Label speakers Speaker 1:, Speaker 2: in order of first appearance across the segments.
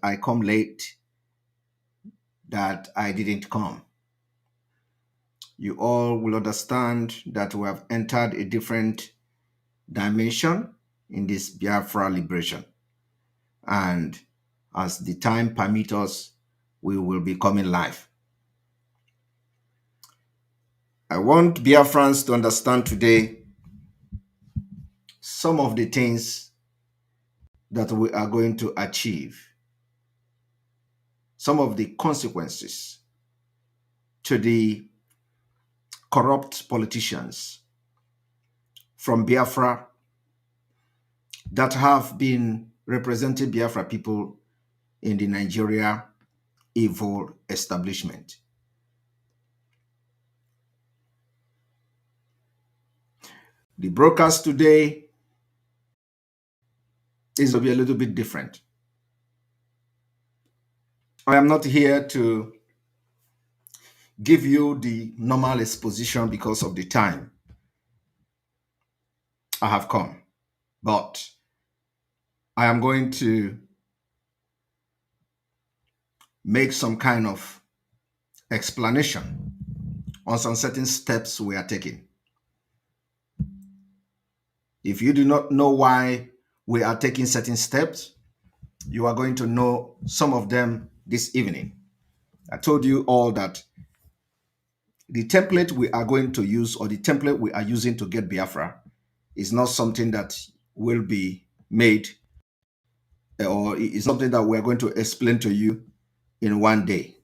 Speaker 1: I come late, that I didn't come. You all will understand that we have entered a different dimension in this Biafra liberation. And as the time permits us, we will be coming live. I want Biafrans to understand today some of the things that we are going to achieve, some of the consequences to the corrupt politicians from Biafra that have been representing Biafra people in the Nigeria evil establishment. The broadcast today is going to be a little bit different. I am not here to give you the normal exposition because of the time I have come, but I am going to make some kind of explanation on some certain steps we are taking. If you do not know why we are taking certain steps, you are going to know some of them this evening. I told you all that the template we are going to use, or the template we are using to get Biafra, is not something that will be made, or is something that we are going to explain to you in one day.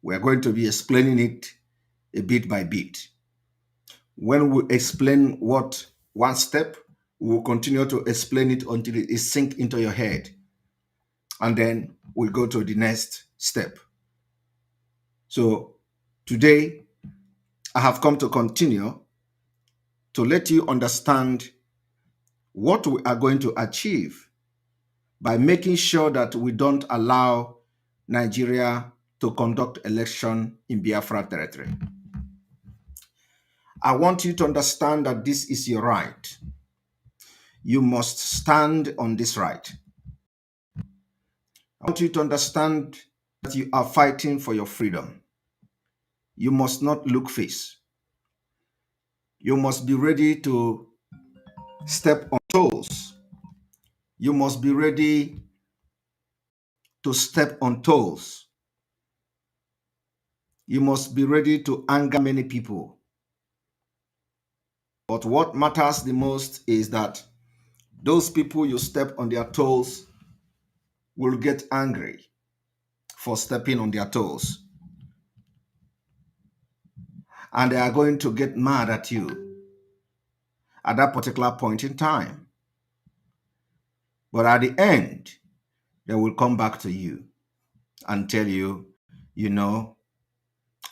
Speaker 1: We are going to be explaining it a bit by bit. When we explain what one step, we will continue to explain it until it is sink into your head. And then we'll go to the next step. So today, I have come to continue to let you understand what we are going to achieve by making sure that we don't allow Nigeria to conduct election in Biafra territory. I want you to understand that this is your right. You must stand on this right. I want you to understand that you are fighting for your freedom. You must not look face. You must be ready to step on toes. You must be ready to step on toes. You must be ready to anger many people. But what matters the most is that those people you step on their toes will get angry for stepping on their toes. And they are going to get mad at you at that particular point in time. But at the end, they will come back to you and tell you, you know,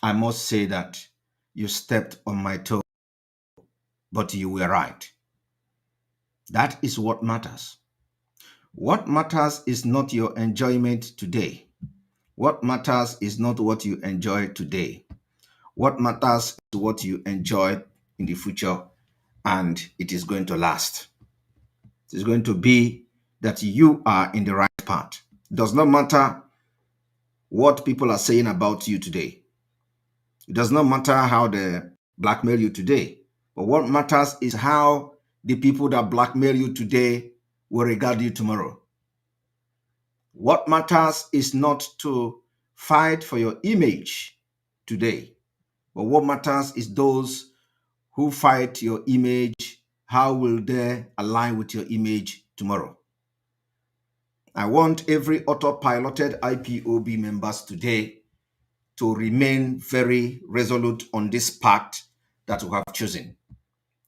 Speaker 1: I must say that you stepped on my toe, but you were right. That is what matters. What matters is not your enjoyment today. What matters is not what you enjoy today. What matters is what you enjoy in the future, and it is going to last. It is going to be that you are in the right path. It does not matter what people are saying about you today. It does not matter how they blackmail you today. But what matters is how the people that blackmail you today will regard you tomorrow. What matters is not to fight for your image today, but what matters is those who fight your image, how will they align with your image tomorrow? I want every autopiloted IPOB members today to remain very resolute on this path that we have chosen,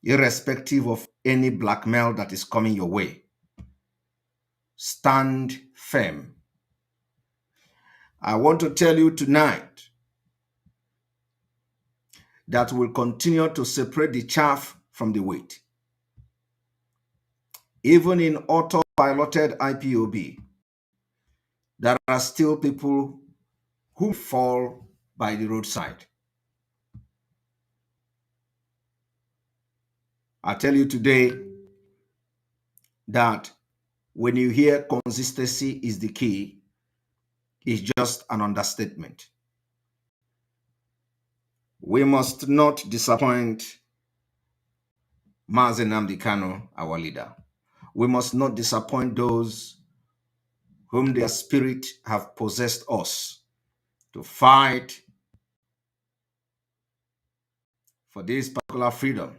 Speaker 1: irrespective of any blackmail that is coming your way. Stand firm. I want to tell you tonight that we'll continue to separate the chaff from the wheat. Even in auto-piloted IPOB, there are still people who fall by the roadside. I tell you today that when you hear consistency is the key, is just an understatement. We must not disappoint Mazi Nnamdi Kanu, our leader. We must not disappoint those whom their spirit have possessed us to fight for this particular freedom.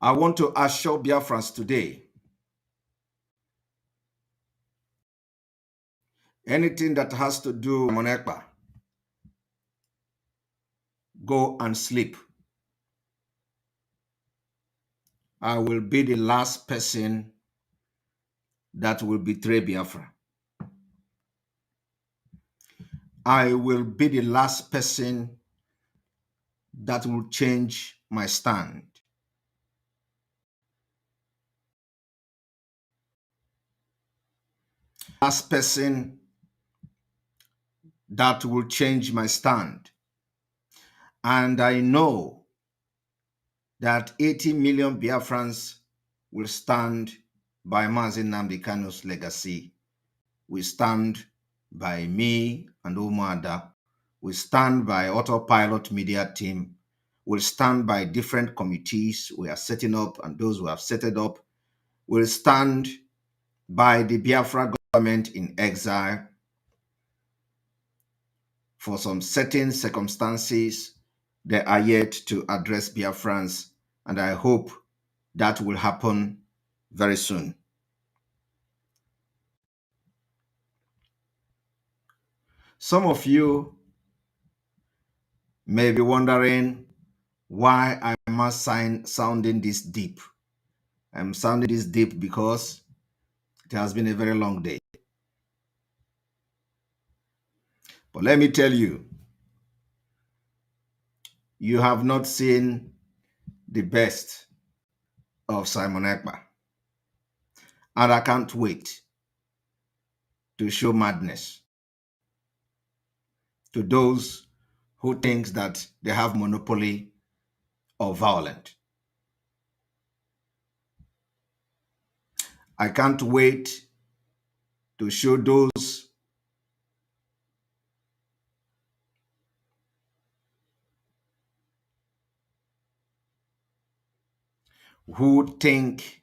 Speaker 1: I want to assure Biafrans today, anything that has to do with Ekpa, go and sleep. I will be the last person that will betray Biafra. I will be the last person that will change my stand. Last person that will change my stand. And I know that 80 million Biafrans will stand by Mazi Nnamdi Kanu's legacy. We stand by me and Umuada. We stand by Autopilot Media Team. We'll stand by different committees we are setting up and those who have set it up. We'll stand by the Biafra government in exile for some certain circumstances. They are yet to address Biafrans, and I hope that will happen very soon. Some of you may be wondering why I must sounding this deep. I'm sounding this deep because it has been a very long day. But let me tell you, you have not seen the best of Simon Ekpa. And I can't wait to show madness to those who think that they have monopoly of violence. I can't wait to show those who think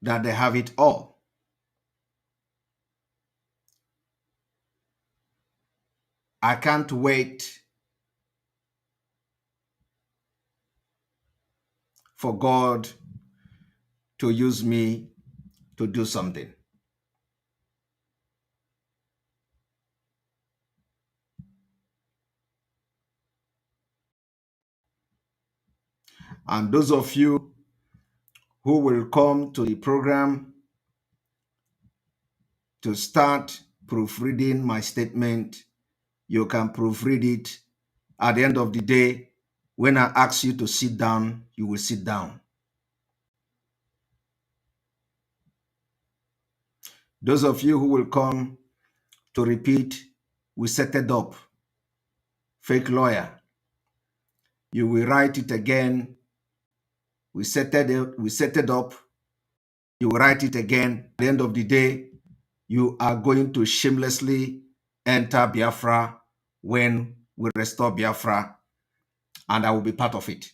Speaker 1: that they have it all. I can't wait for God to use me to do something. And those of you who will come to the program to start proofreading my statement, you can proofread it. At the end of the day, when I ask you to sit down, you will sit down. Those of you who will come to repeat, we set it up, fake lawyer, you will write it again, we set it up, you will write it again. At the end of the day, you are going to shamelessly enter Biafra when we restore Biafra, and I will be part of it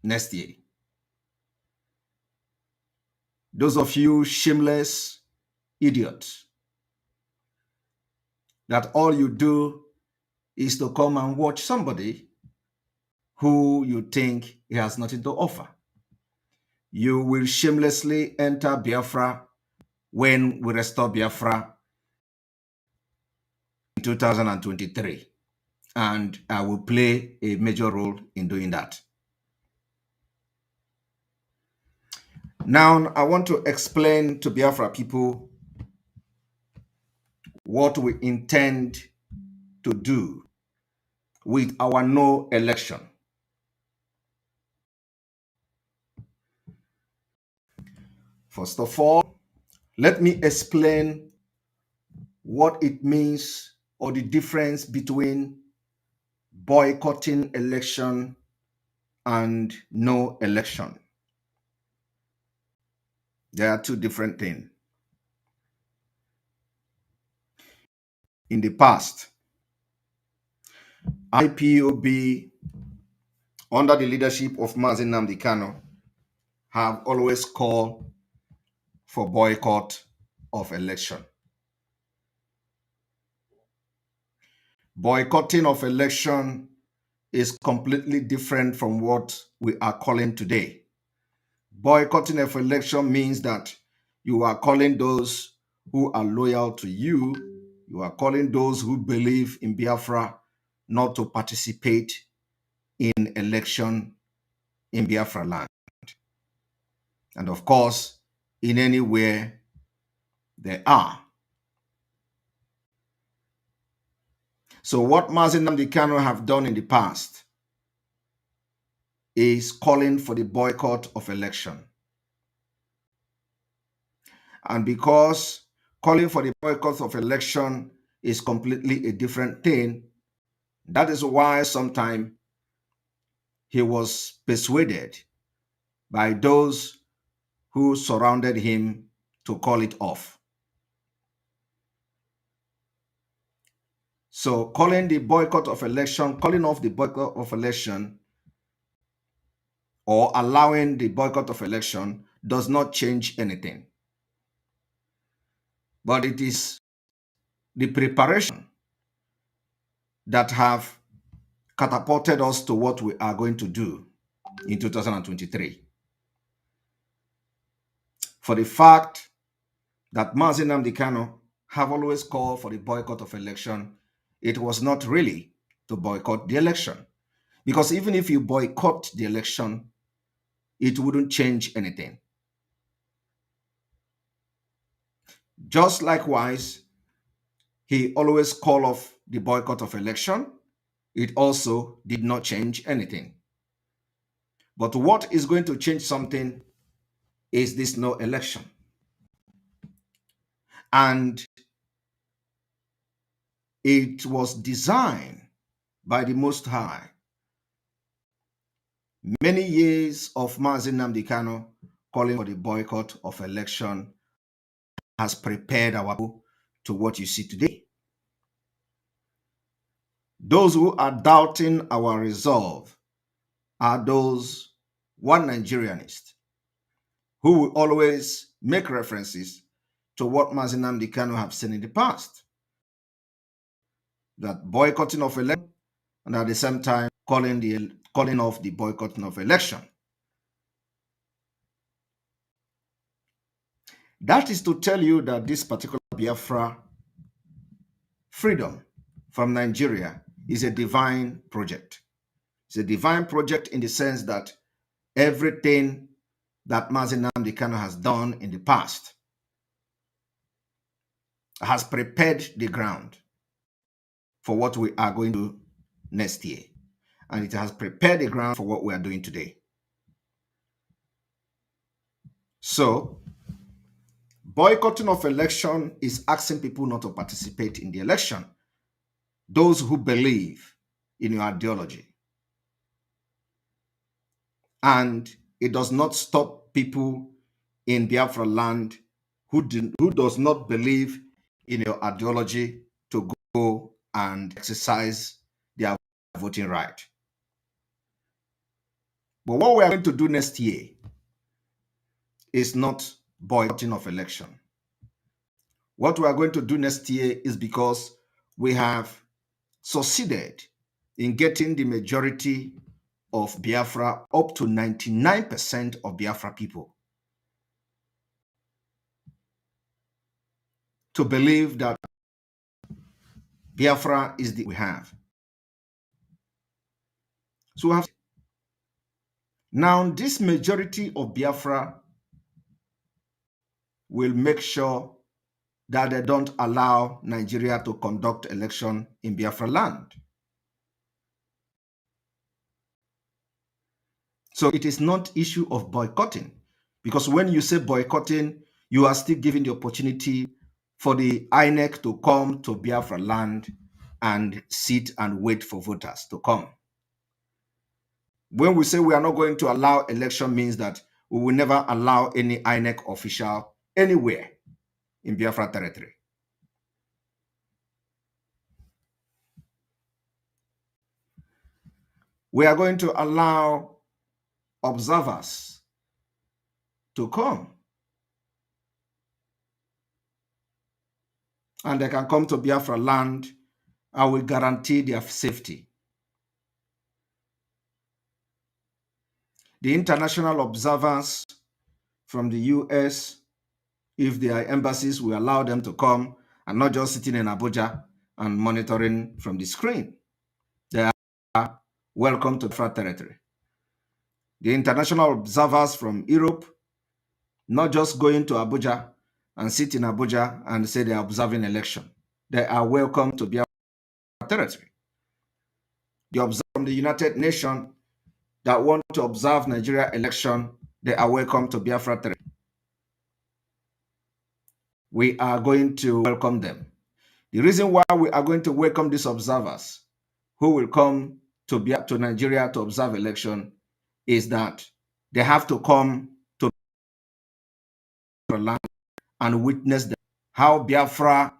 Speaker 1: next year. Those of you shameless idiots, that all you do is to come and watch somebody who you think he has nothing to offer. You will shamelessly enter Biafra when we restore Biafra in 2023. And I will play a major role in doing that. Now, I want to explain to Biafra people what we intend to do with our no election. First of all, let me explain what it means or the difference between boycotting election and no election. There are two different things. In the past, IPOB, under the leadership of Mazi Nnamdi Kanu, have always called for boycott of election. Boycotting of election is completely different from what we are calling today. Boycotting of election means that you are calling those who are loyal to you, you are calling those who believe in Biafra not to participate in election in Biafra land. And of course, in anywhere they are. So what Mazi Nnamdi Kanu have done in the past is calling for the boycott of election. And because calling for the boycott of election is completely a different thing, that is why sometimes he was persuaded by those who surrounded him to call it off. So calling the boycott of election, calling off the boycott of election, or allowing the boycott of election does not change anything. But it is the preparation that have catapulted us to what we are going to do in 2023. For the fact that Mazi Nnamdi Kanu have always called for the boycott of election, it was not really to boycott the election. Because even if you boycott the election, it wouldn't change anything. Just likewise, he always called off the boycott of election. It also did not change anything. But what is going to change something is this no election. And it was designed by the Most High. Many years of Mazi Nnamdi Kanu calling for the boycott of election has prepared our people to what you see today. Those who are doubting our resolve are those one Nigerianists who will always make references to what Mazi Nnamdi Kanu have said in the past. That boycotting of election and at the same time calling off the boycotting of election. That is to tell you that this particular Biafra freedom from Nigeria is a divine project. It's a divine project in the sense that everything that Mazi Nnamdi Kanu has done in the past has prepared the ground for what we are going to do next year. And it has prepared the ground for what we are doing today. So, boycotting of election is asking people not to participate in the election. Those who believe in your ideology. And it does not stop people in Biafra land who does not believe in your ideology to go and exercise their voting right. But what we are going to do next year is not boycotting of election. What we are going to do next year is because we have succeeded in getting the majority of Biafra, up to 99% of Biafra people, to believe that Biafra is the we have. So we have now this majority of Biafra will make sure that they don't allow Nigeria to conduct election in Biafra land. So it is not issue of boycotting, because when you say boycotting, you are still giving the opportunity for the INEC to come to Biafra land and sit and wait for voters to come. When we say we are not going to allow election, means that We will never allow any INEC official anywhere in Biafra territory. We are going to allow observers to come, and they can come to Biafra land, and we guarantee their safety. The international observers from the US, if their embassies will allow them to come and not just sitting in Abuja and monitoring from the screen, they are welcome to Biafra territory. The international observers from Europe, not just going to Abuja and sit in Abuja and say they are observing election. They are welcome to Biafra territory. The observers from the United Nations that want to observe Nigeria election, they are welcome to Biafra territory. We are going to welcome them. The reason why we are going to welcome these observers who will come to Nigeria to observe election is that they have to come to land and witness how Biafra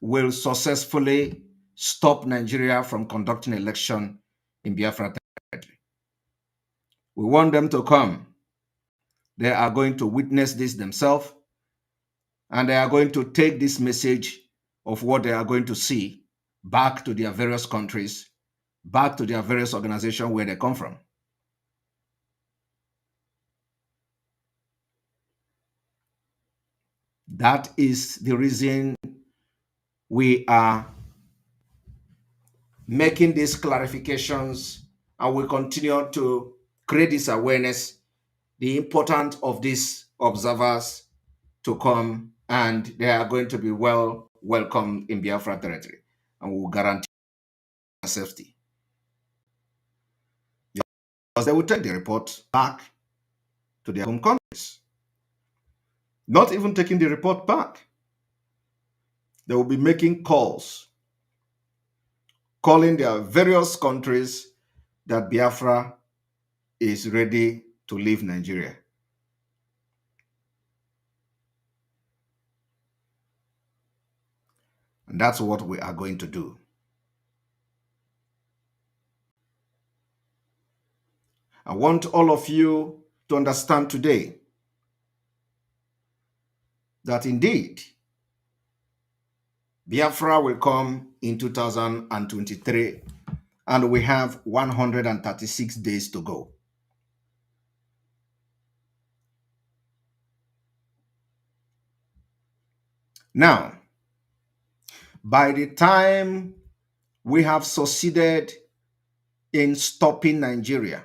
Speaker 1: will successfully stop Nigeria from conducting election in Biafra territory. We want them to come. They are going to witness this themselves, and they are going to take this message of what they are going to see back to their various countries, back to their various organizations where they come from. That is the reason we are making these clarifications, and we continue to create this awareness, the importance of these observers to come, and they are going to be welcome in Biafra territory, and we will guarantee safety. Because they will take the report back to their home countries. Not even taking the report back. They will be making calls, calling their various countries that Biafra is ready to leave Nigeria. And that's what we are going to do. I want all of you to understand today that indeed Biafra will come in 2023, and we have 136 days to go. Now, by the time we have succeeded in stopping Nigeria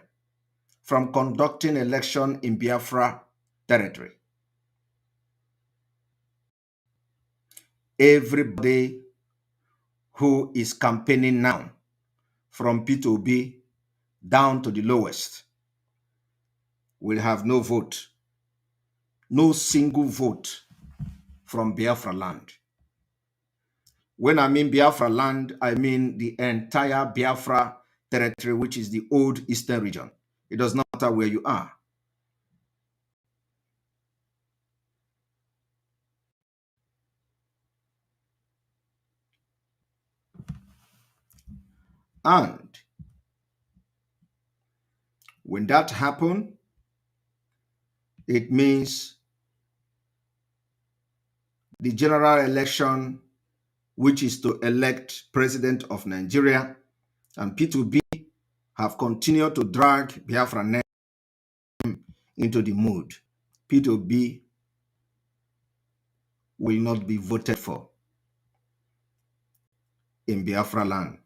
Speaker 1: from conducting election in Biafra territory, everybody who is campaigning now, from P2B down to the lowest, will have no vote, no single vote from Biafra land. When I mean Biafra land, I mean the entire Biafra territory, which is the old eastern region. It does not matter where you are. And when that happens, it means the general election, which is to elect president of Nigeria, and P2B have continued to drag Biafra name into the mood. P2B will not be voted for in Biafra land.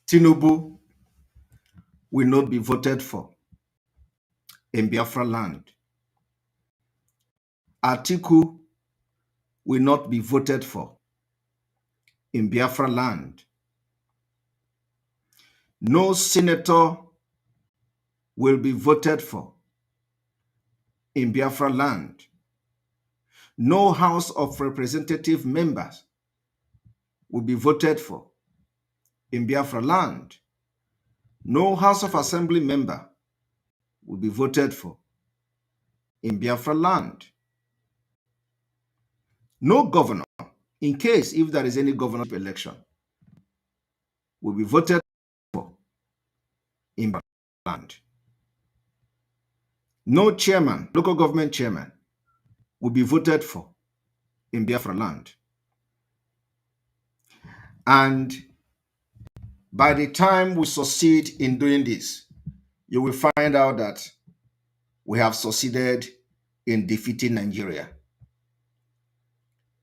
Speaker 1: Tinubu will not be voted for in Biafra land. Atiku will not be voted for in Biafra land. No senator will be voted for in Biafra land. No House of Representative members will be voted for in Biafra land. No House of Assembly member will be voted for in Biafra land. No governor, in case if there is any governorship election, will be voted for in Biafra land. No chairman, local government chairman, will be voted for in Biafra land. And by the time we succeed in doing this, you will find out that we have succeeded in defeating Nigeria.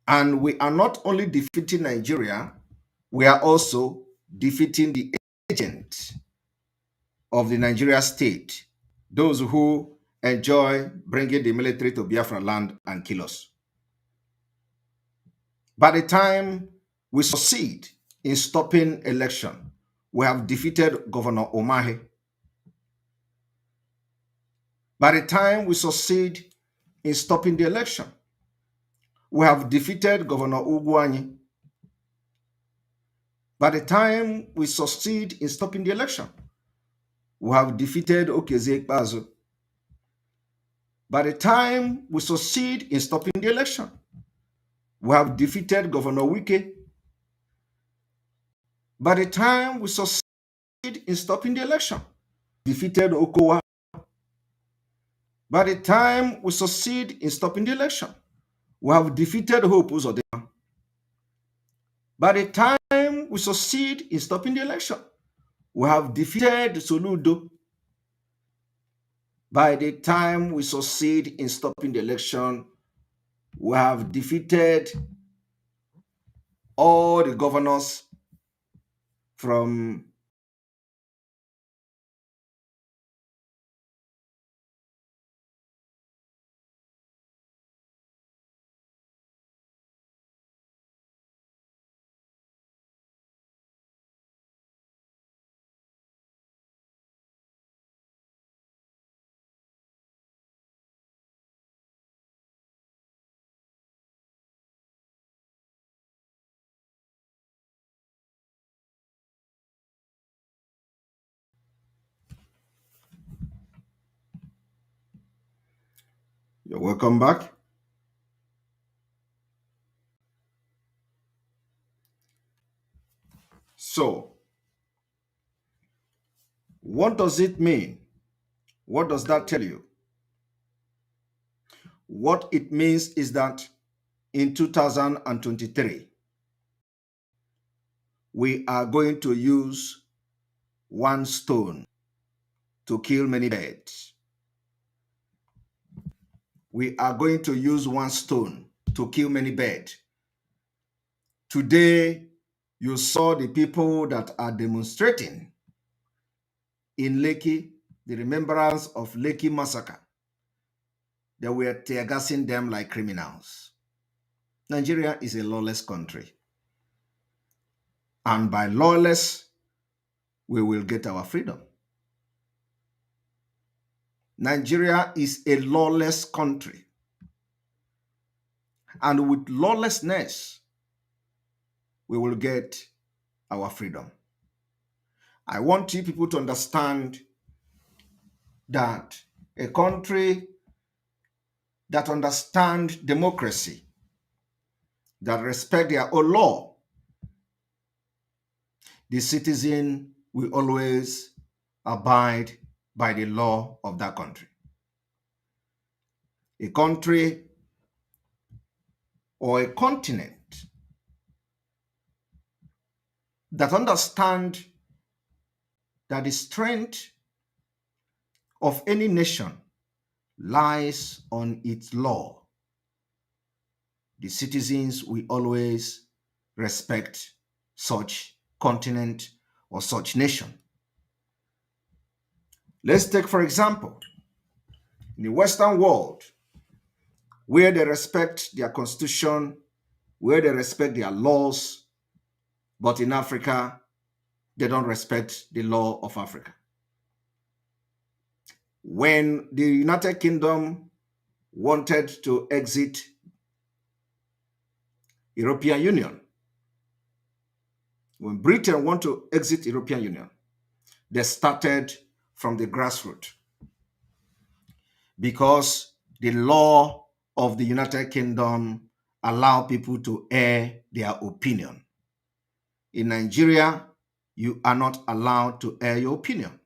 Speaker 1: And we are not only defeating Nigeria, we are also defeating the agent of the Nigeria state, those who enjoy bringing the military to Biafra land and kill us. By the time we succeed in stopping election, we have defeated Governor Omahe. By the time we succeed in stopping the election, we have defeated Governor Ugwuanyi. By the time we succeed in stopping the election, we have defeated Okezie Ekpa. By the time we succeed in stopping the election, we have defeated Governor Wike. By the time we succeed in stopping the election, defeated Okowa. By the time we succeed in stopping the election, we have defeated Hope Uzodinma. By the time we succeed in stopping the election, we have defeated Soludo. By the time we succeed in stopping the election, we have defeated all the governors from You're welcome back. So, what does it mean? What does that tell you? What it means is that in 2023, we are going to use one stone to kill many birds. We are going to use one stone to kill many birds. Today, you saw the people that are demonstrating in Lekki, the remembrance of Lekki massacre. They were tear gassing them like criminals. Nigeria is a lawless country. And by lawless, we will get our freedom. Nigeria is a lawless country. And with lawlessness, we will get our freedom. I want you people to understand that a country that understands democracy, that respect their own law, the citizen will always abide by the law of that country. A country or a continent that understand that the strength of any nation lies on its law, the citizens will always respect such continent or such nation. Let's take, for example, in the Western world, where they respect their constitution, where they respect their laws, but in Africa, they don't respect the law of Africa. When the United Kingdom wanted to exit European Union, when Britain wanted to exit European Union, they started from the grassroots because the law of the United Kingdom allow people to air their opinion. In Nigeria, you are not allowed to air your opinion.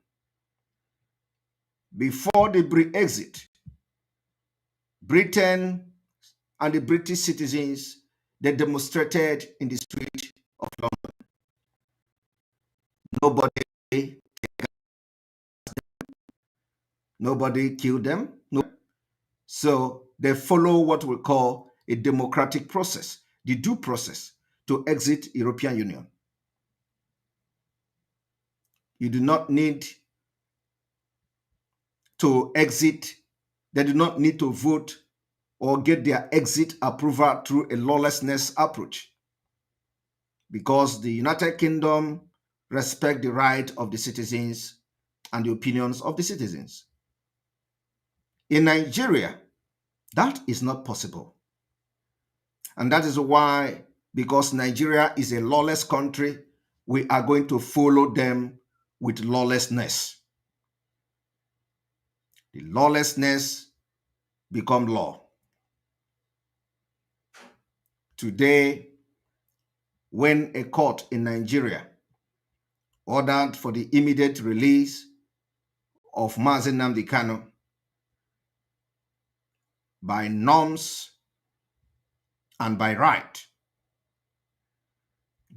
Speaker 1: Before the Brexit, Britain and the British citizens, they demonstrated in the street of London. Nobody, nobody killed them. No. So they follow what we call a democratic process, the due process to exit European Union. You do not need to exit. They do not need to vote or get their exit approval through a lawlessness approach, because the United Kingdom respect the right of the citizens and the opinions of the citizens. In Nigeria, that is not possible. And that is why, because Nigeria is a lawless country, we are going to follow them with lawlessness. The lawlessness become law. Today, when a court in Nigeria ordered for the immediate release of Mazi Nnamdi Kanu, by norms and by right,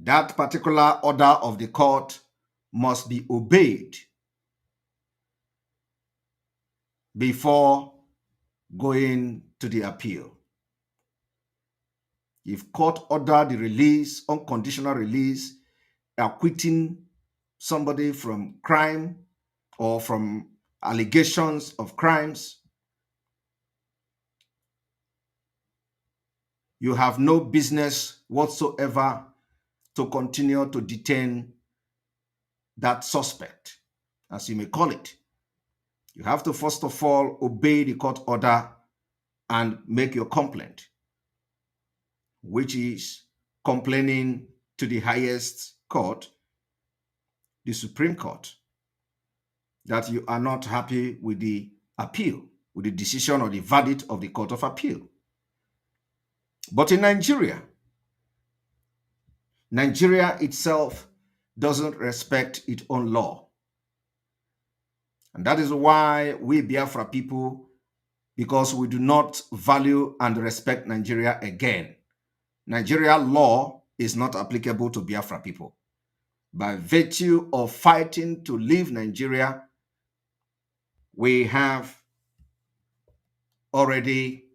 Speaker 1: that particular order of the court must be obeyed before going to the appeal. If court order the release, unconditional release, acquitting somebody from crime or from allegations of crimes, you have no business whatsoever to continue to detain that suspect, as you may call it. You have to first of all obey the court order and make your complaint, which is complaining to the highest court, the Supreme Court, that you are not happy with the appeal, with the decision or the verdict of the Court of Appeal. But in Nigeria itself doesn't respect its own law. And that is why we Biafra people, because we do not value and respect Nigeria again, Nigeria law is not applicable to Biafra people. By virtue of fighting to leave Nigeria, we have already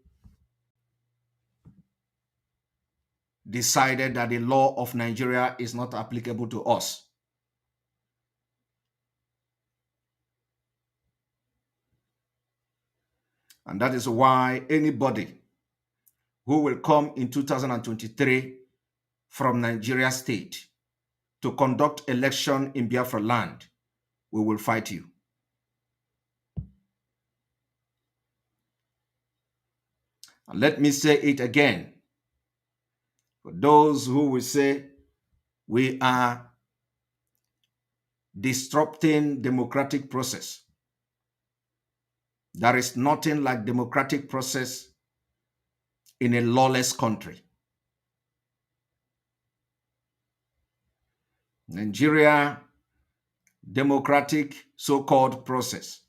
Speaker 1: decided that the law of Nigeria is not applicable to us. And that is why anybody who will come in 2023 from Nigeria state to conduct election in Biafra land, we will fight you. And let me say it again. For those who will say we are disrupting democratic process, there is nothing like democratic process in a lawless country. Nigeria democratic so-called process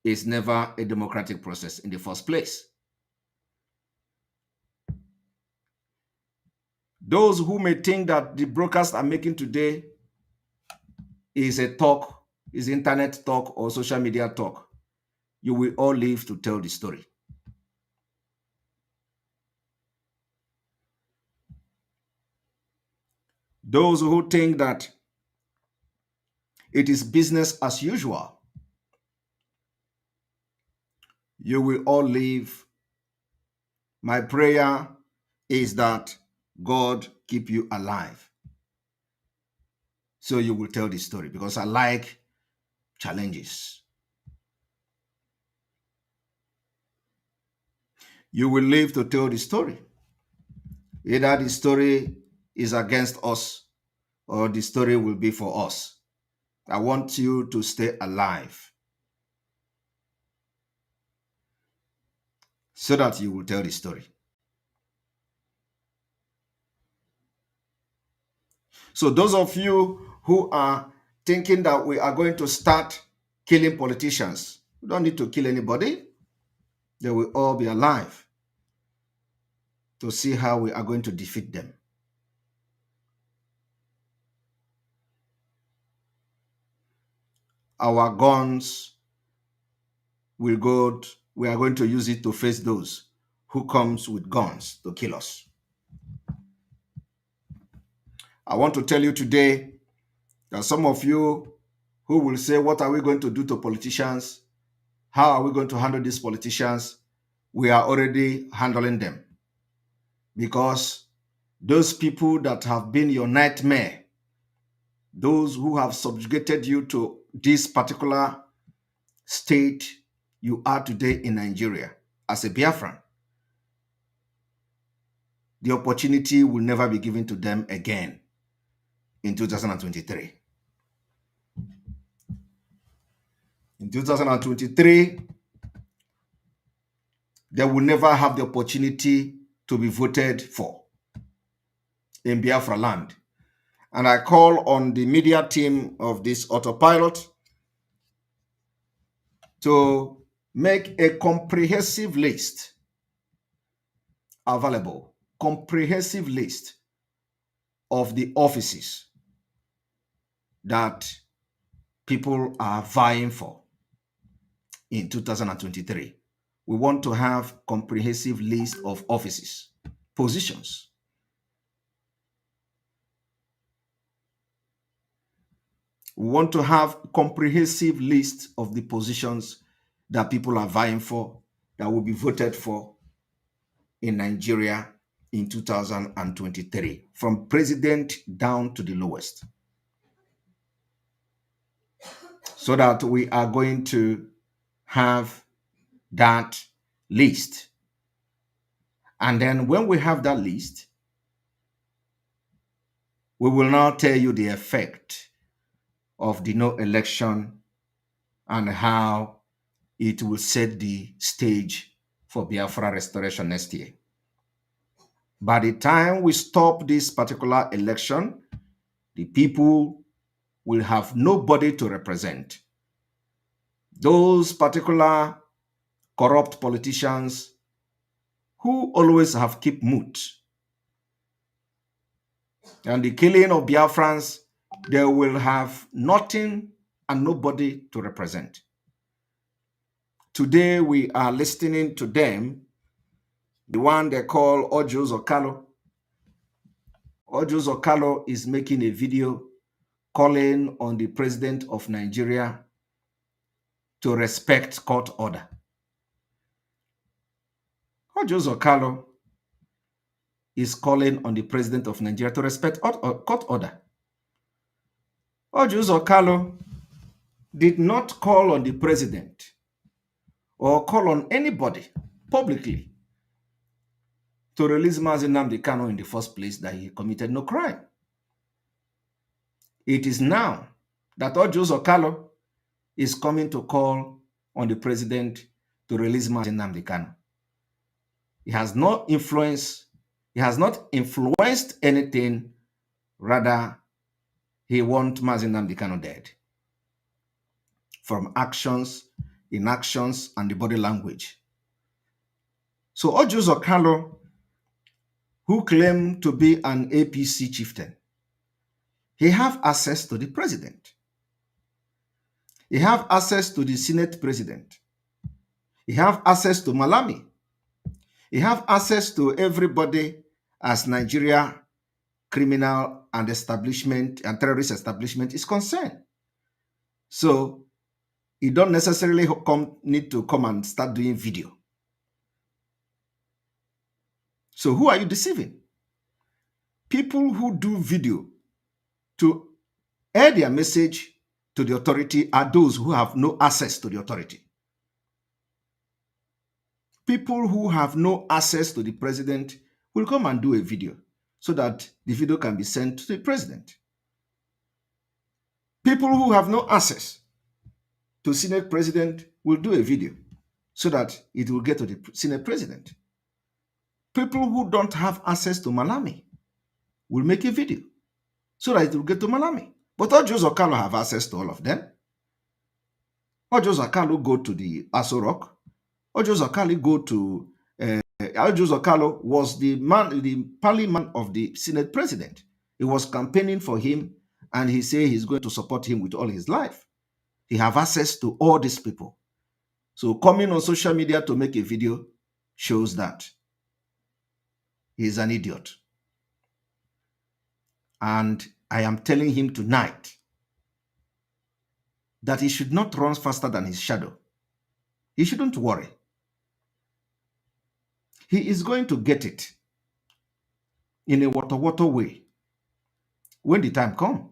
Speaker 1: is never a democratic process in the first place. Those who may think that the broadcast I'm making today is a talk, is internet talk or social media talk, you will all live to tell the story. Those who think that it is business as usual, you will all live. My prayer is that God keep you alive, so you will tell the story, because I like challenges. You will live to tell the story. Either the story is against us or the story will be for us. I want you to stay alive so that you will tell the story. So those of you who are thinking that we are going to start killing politicians, we don't need to kill anybody. They will all be alive to see how we are going to defeat them. Our guns will go, we are going to use it to face those who comes with guns to kill us. I want to tell you today that some of you who will say, what are we going to do to politicians? How are we going to handle these politicians? We are already handling them, because those people that have been your nightmare, those who have subjugated you to this particular state you are today in Nigeria as a Biafran, the opportunity will never be given to them again in 2023. In 2023, they will never have the opportunity to be voted for in Biafra land. And I call on the media team of this autopilot to make a comprehensive list available, comprehensive list of the offices that people are vying for in 2023. We want to have comprehensive list of offices, positions. We want to have comprehensive list of the positions that people are vying for, that will be voted for in Nigeria in 2023, from president down to the lowest, so that we are going to have that list. And then when we have that list, we will now tell you the effect of the no election and how it will set the stage for Biafra restoration next year. By the time we stop this particular election, the people will have nobody to represent. Those particular corrupt politicians who always have kept mute, and the killing of Biafrans, they will have nothing and nobody to represent. Today we are listening to them, the one they call Ojo Zokalo. Ojo Zokalo is making a video calling on the president of Nigeria to respect court order. Ojo Zokalo is calling on the president of Nigeria to respect court order. Ojo Zokalo did not call on the president or call on anybody publicly to release Mazi Nnamdi Kanu in the first place, that he committed no crime. It is now that Ojo Zokalo is coming to call on the president to release Mazi Nnamdi Kanu. He has not influenced anything. Rather, he wants Mazi Nnamdi Kanu dead. From actions, inactions, and the body language. So Ojo Zokalo, who claimed to be an APC chieftain, he have access to the president. He have access to the Senate president. He have access to Malami. He have access to everybody as Nigeria criminal and establishment and terrorist establishment is concerned. So you don't necessarily need to come and start doing video. So who are you deceiving? People who do video to air their message to the authority are those who have no access to the authority. People who have no access to the president will come and do a video so that the video can be sent to the president. People who have no access to Senate president will do a video so that it will get to the Senate president. People who don't have access to Malami will make a video so that it will get to Malami. But Ojo Zokalo have access to all of them. Ojo Zokalo go to the Aso Rock. Ojo Zokalo go to Ojo Zokalo was the parliament of the Senate president. He was campaigning for him, and he said he's going to support him with all his life. He have access to all these people. So coming on social media to make a video shows that he's an idiot. And I am telling him tonight that he should not run faster than his shadow. He shouldn't worry. He is going to get it in a water way when the time comes.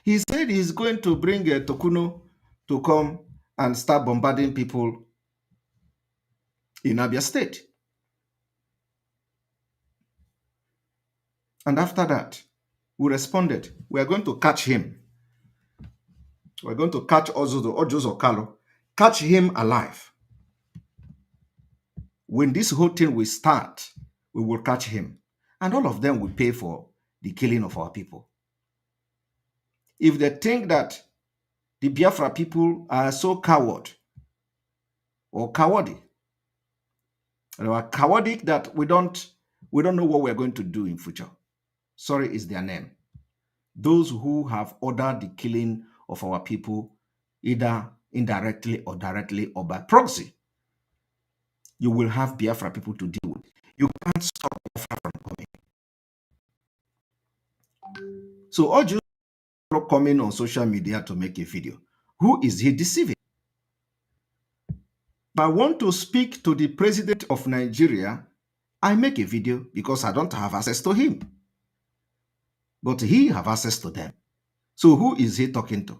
Speaker 1: He said he's going to bring a Tokuno to come and start bombarding people in Abia State. And after that, we responded, we are going to catch him. We're going to catch Ojo Zokalo, catch him alive. When this whole thing will start, we will catch him. And all of them will pay for the killing of our people. If they think that the Biafra people are so coward or cowardly, they are cowardic that we don't know what we're going to do in future. Sorry is their name. Those who have ordered the killing of our people, either indirectly or directly or by proxy, you will have Biafra people to deal with. You can't stop Biafra from coming. So all you coming on social media to make a video, who is he deceiving? If I want to speak to the president of Nigeria, I make a video because I don't have access to him. But he have access to them. So who is he talking to?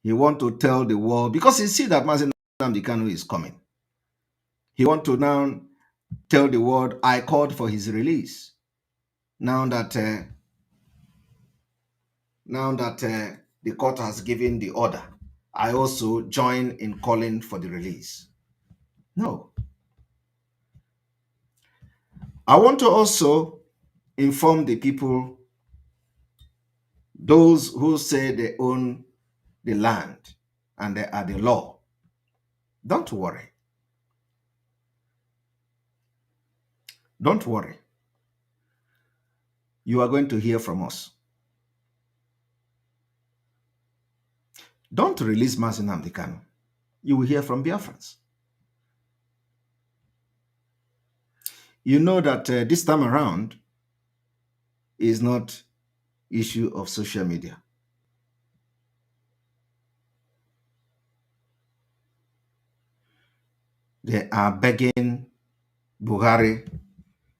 Speaker 1: He want to tell the world, because he see that Mazi Nnamdi Kanu is coming. He want to now tell the world, I called for his release. Now that the court has given the order, I also join in calling for the release. No. I want to also inform the people, those who say they own the land and they are the law. Don't worry. Don't worry. You are going to hear from us. Don't release Mazi Nnamdi Kanu. You will hear from Biafrans. You know that this time around is not issue of social media. They are begging Buhari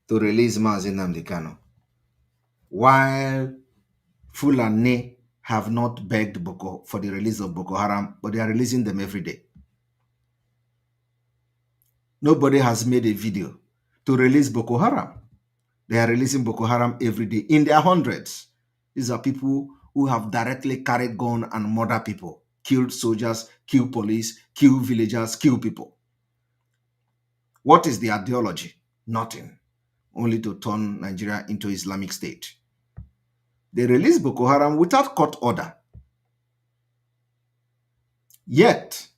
Speaker 1: to release Mazi Nnamdi Kanu, while Fulani have not begged for the release of Boko Haram, but they are releasing them every day. Nobody has made a video to release Boko Haram. They are releasing Boko Haram every day in their hundreds. These are people who have directly carried gun and murder people, killed soldiers, killed police, killed villagers, killed people. What is the ideology? Nothing. Only to turn Nigeria into Islamic State. They released Boko Haram without court order. Yet,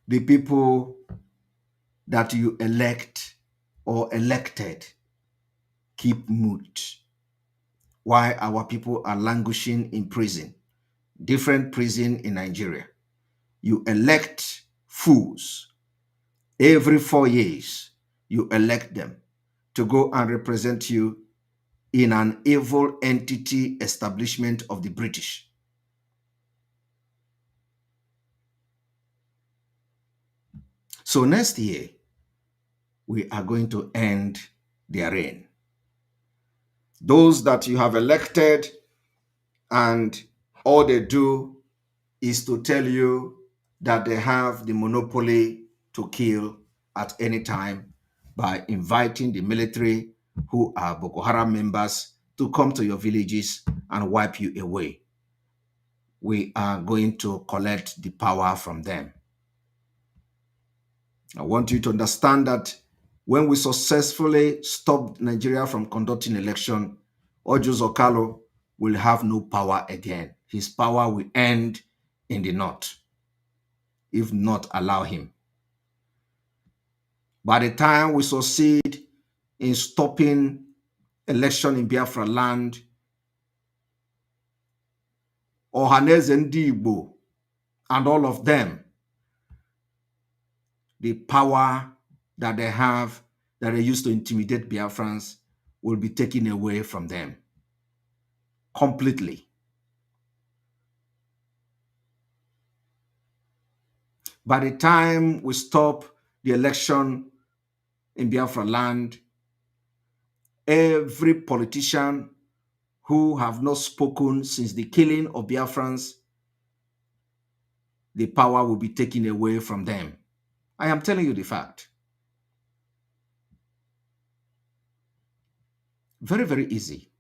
Speaker 1: the people that you elect or elected keep mute, while our people are languishing in prison, different prison in Nigeria. You elect fools. Every 4 years, you elect them to go and represent you in an evil entity establishment of the British. So next year, we are going to end their reign. Those that you have elected and all they do is to tell you that they have the monopoly to kill at any time by inviting the military who are Boko Haram members to come to your villages and wipe you away. We are going to collect the power from them. I want you to understand that when we successfully stop Nigeria from conducting election, Ojo Zokalo will have no power again. His power will end in the north, if not allow him. By the time we succeed in stopping election in Biafra land, Ohaneze Ndi Igbo and all of them, the power that they have, that they used to intimidate Biafrans, will be taken away from them completely. By the time we stop the election in Biafra land, every politician who have not spoken since the killing of Biafrans, the power will be taken away from them. I am telling you the fact. Very, very easy.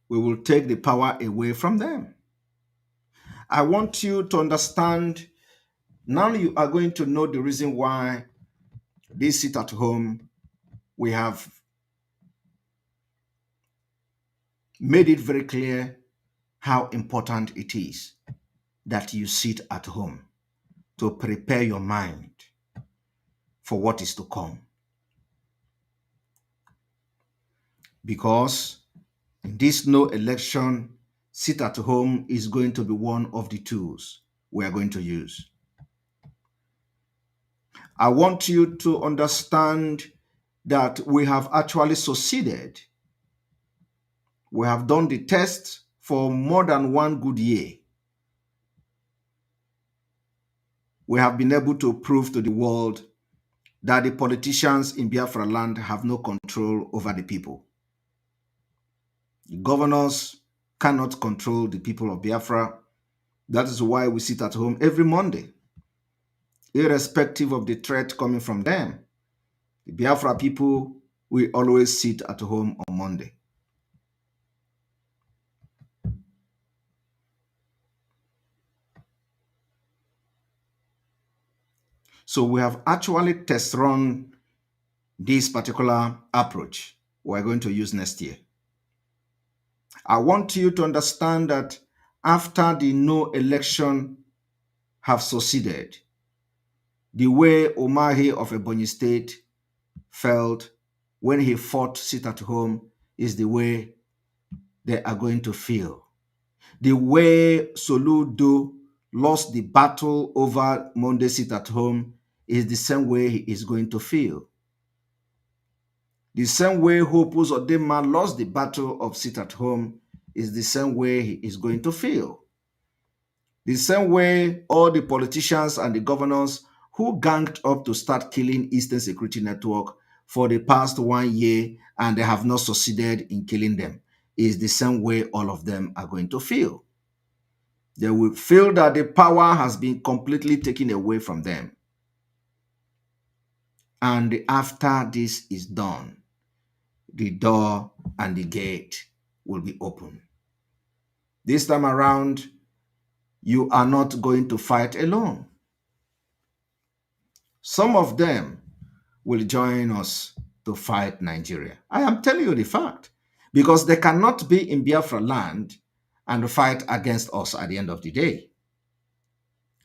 Speaker 1: We will take the power away from them. I want you to understand, now you are going to know the reason why this sit at home, we have made it very clear how important it is that you sit at home to prepare your mind for what is to come. Because in this no election, sit at home is going to be one of the tools we are going to use. I want you to understand that we have actually succeeded. We have done the test for more than 1 good year. We have been able to prove to the world that the politicians in Biafra land have no control over the people. The governors cannot control the people of Biafra. That is why we sit at home every Monday, irrespective of the threat coming from them. The Biafra people will always sit at home on Monday. So we have actually test run this particular approach we're going to use next year. I want you to understand that after the no election have succeeded, the way Umahi of Ebonyi State felt when he fought sit at home is the way they are going to feel. The way Soludo lost the battle over Monday sit at home is the same way he is going to feel. The same way Hope Uzodinma lost the battle of sit at home is the same way he is going to feel. The same way all the politicians and the governors who ganged up to start killing Eastern Security Network for the past 1 year and they have not succeeded in killing them is the same way all of them are going to feel. They will feel that the power has been completely taken away from them. And after this is done, the door and the gate will be open. This time around, you are not going to fight alone. Some of them will join us to fight Nigeria. I am telling you the fact, because they cannot be in Biafra land and fight against us at the end of the day.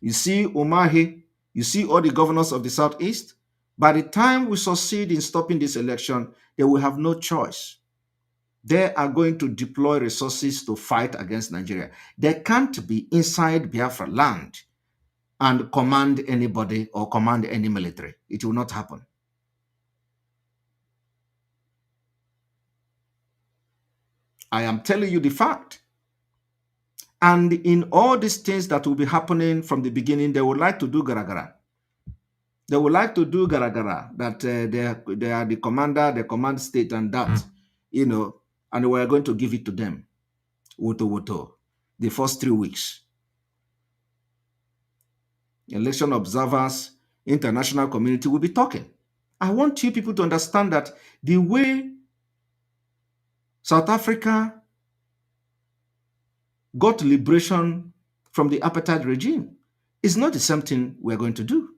Speaker 1: You see Umahi, you see all the governors of the Southeast, by the time we succeed in stopping this election, they will have no choice. They are going to deploy resources to fight against Nigeria. They can't be inside Biafra land and command anybody or command any military. It will not happen. I am telling you the fact. And in all these things that will be happening from the beginning, they would like to do garagara. They would like to do garagara, that they are the commander, they command state and that, and we are going to give it to them. Woto, the first 3 weeks. Election observers, international community will be talking. I want you people to understand that the way South Africa got liberation from the apartheid regime. It's not the same thing we're going to do.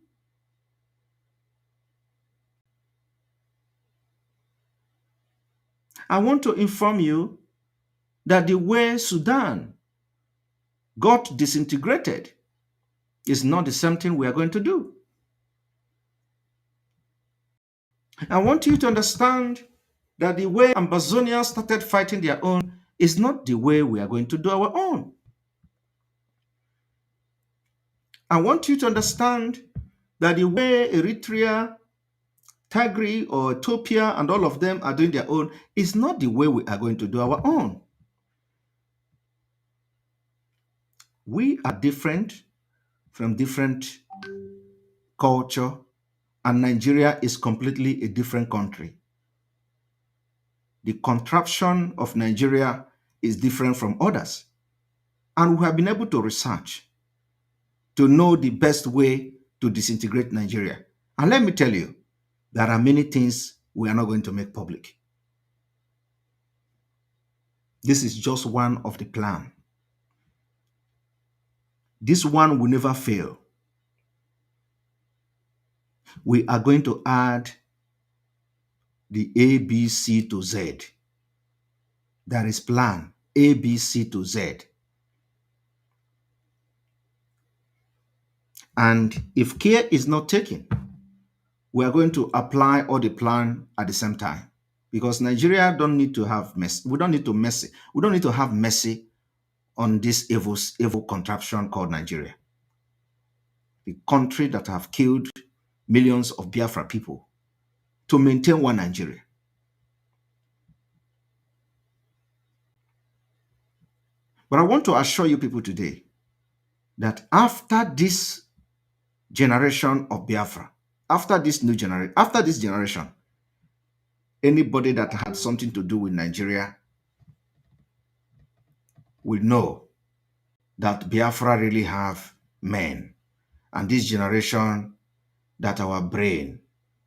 Speaker 1: I want to inform you that the way Sudan got disintegrated is not the same thing we are going to do. I want you to understand that the way Ambazonians started fighting their own is not the way we are going to do our own. I want you to understand that the way Eritrea, Tigray, or Ethiopia, and all of them are doing their own is not the way we are going to do our own. We are different from different culture, and Nigeria is completely a different country. The contraption of Nigeria is different from others. And we have been able to research to know the best way to disintegrate Nigeria. And let me tell you, there are many things we are not going to make public. This is just one of the plan. This one will never fail. We are going to add the A, B, C to Z. There is plan A, B, C to Z. And if care is not taken, we are going to apply all the plan at the same time. Because Nigeria don't need to have mess. We don't need to mess. We don't need to have mercy on this evil contraption called Nigeria. The country that have killed millions of Biafra people to maintain one Nigeria. But I want to assure you people today that after this generation of Biafra, after this generation, anybody that had something to do with Nigeria will know that Biafra really have men. And this generation, that our brain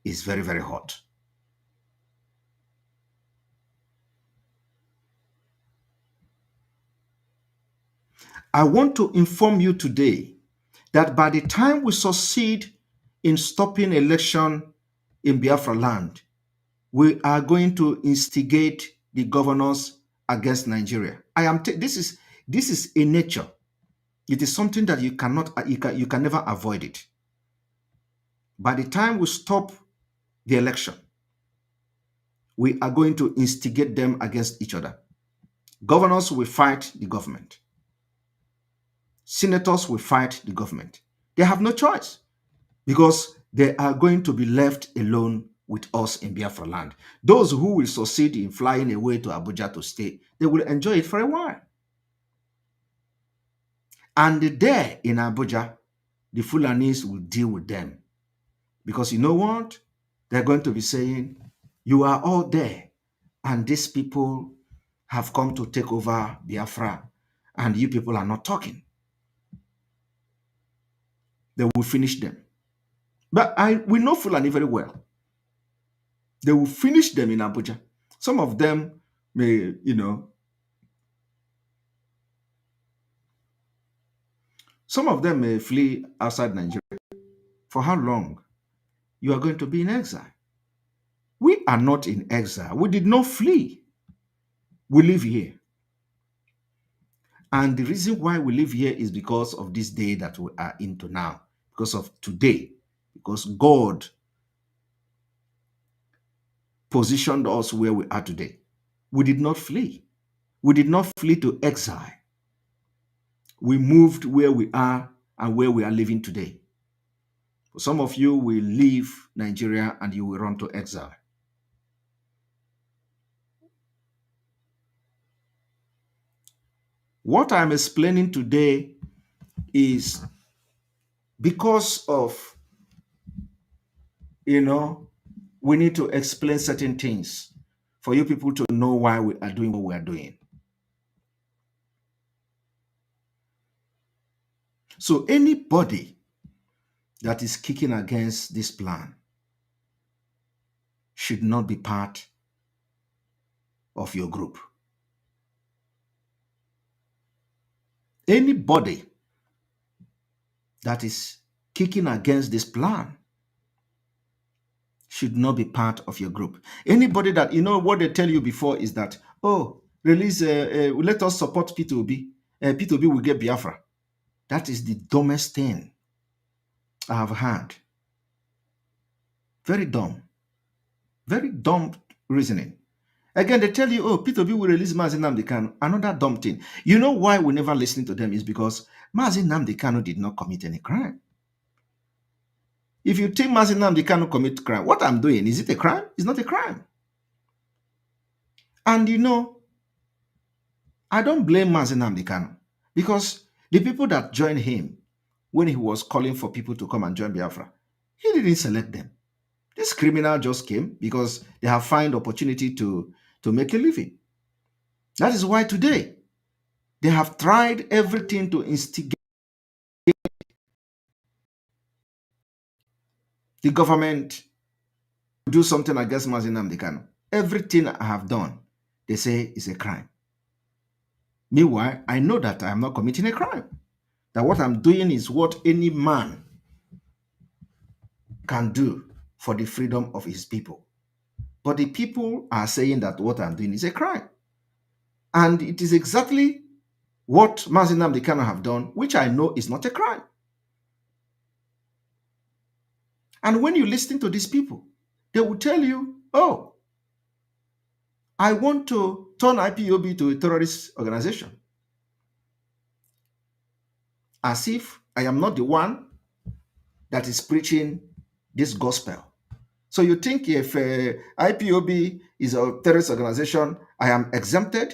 Speaker 1: is very, very hot. I want to inform you today that by the time we succeed in stopping election in Biafra land, we are going to instigate the governors against Nigeria. This is a nature. It is something that you can never avoid it. By the time we stop the election, we are going to instigate them against each other. Governors will fight the government. Senators will fight the government. They have no choice because they are going to be left alone with us in Biafra land. Those who will succeed in flying away to Abuja to stay, they will enjoy it for a while. And there in Abuja, the Fulanis will deal with them. Because you know what? They're going to be saying, you are all there, and these people have come to take over Biafra, and you people are not talking. They will finish them. But we know Fulani very well. They will finish them in Abuja. Some of them may, some of them may flee outside Nigeria. For how long? You are going to be in exile. We are not in exile. We did not flee. We live here. And the reason why we live here is because of this day that we are into now. Because of today. Because God positioned us where we are today. We did not flee. We did not flee to exile. We moved where we are and where we are living today. Some of you will leave Nigeria and you will run to exile. What I'm explaining today is because of, we need to explain certain things for you people to know why we are doing what we are doing. So anybody that is kicking against this plan should not be part of your group. Anybody that is kicking against this plan should not be part of your group. Anybody that, what they tell you before is that, oh, release, let us support P2B. P2B will get Biafra. That is the dumbest thing I have heard. Very dumb. Very dumb reasoning. Again, they tell you, oh, P2B will release Mazi Nnamdi Kanu. Another dumb thing. You know why we never listen to them is because Mazi Nnamdi Kanu did not commit any crime. If you think Mazi Nnamdi Kanu commit crime, what I'm doing, is it a crime? It's not a crime. And I don't blame Mazi Nnamdi Kanu because the people that joined him when he was calling for people to come and join Biafra, he didn't select them. This criminal just came because they have found opportunity to make a living. That is why today they have tried everything to instigate the government to do something against Mazi Nnamdi Kanu. Everything I have done, they say is a crime. Meanwhile, I know that I am not committing a crime. That what I'm doing is what any man can do for the freedom of his people. But the people are saying that what I'm doing is a crime. And it is exactly what Mazi Nnamdi Kanu have done, which I know is not a crime. And when you listen to these people, they will tell you, oh, I want to turn IPOB to a terrorist organization. As if I am not the one that is preaching this gospel. So you think if IPOB is a terrorist organization, I am exempted?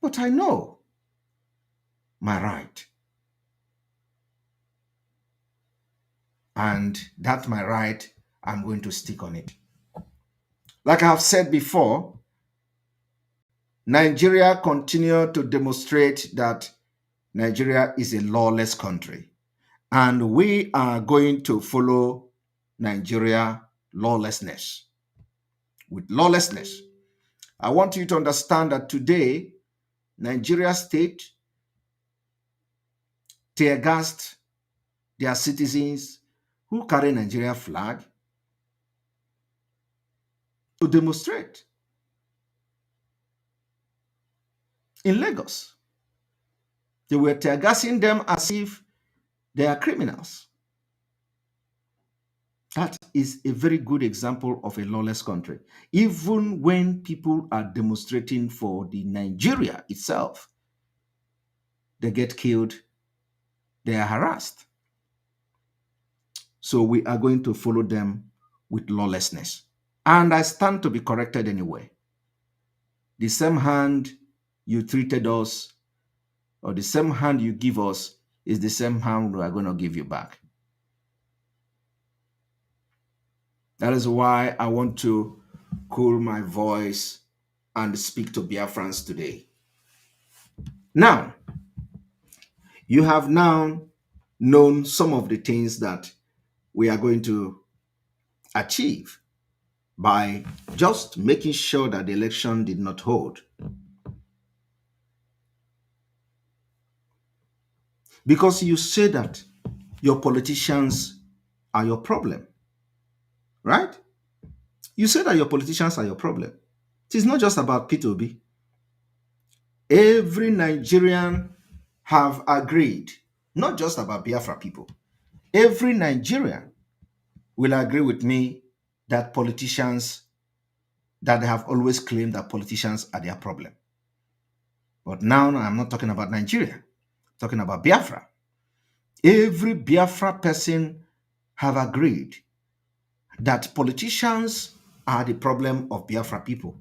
Speaker 1: But I know my right. And that's my right. I'm going to stick on it. Like I have said before, Nigeria continue to demonstrate that Nigeria is a lawless country. And we are going to follow Nigeria lawlessness. With lawlessness, I want you to understand that today, Nigeria state tear gassed their citizens who carry Nigeria flag to demonstrate in Lagos. They were tear gassing them as if they are criminals. That is a very good example of a lawless country. Even when people are demonstrating for the Nigeria itself, they get killed, they are harassed. So we are going to follow them with lawlessness. And I stand to be corrected anyway. The same hand you treated us, or the same hand you give us, is the same hand we are going to give you back. That is why I want to cool my voice and speak to Biafrans today. Now, you have now known some of the things that we are going to achieve by just making sure that the election did not hold. Because you say that your politicians are your problem, right? You say that your politicians are your problem. It is not just about P2B. Every Nigerian have agreed, not just about Biafra people. Every Nigerian will agree with me that politicians, that they have always claimed that politicians are their problem. But now I'm not talking about Nigeria, I'm talking about Biafra. Every Biafra person have agreed that politicians are the problem of Biafra people.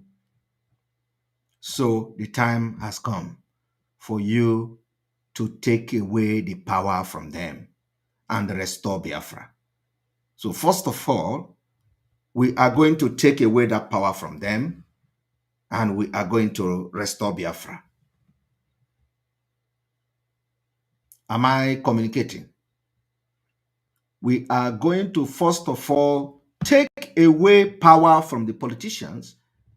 Speaker 1: So the time has come for you to take away the power from them and restore Biafra. So first of all, we are going to take away that power from them and we are going to restore Biafra. Am I communicating? We are going to first of all take away power from the politicians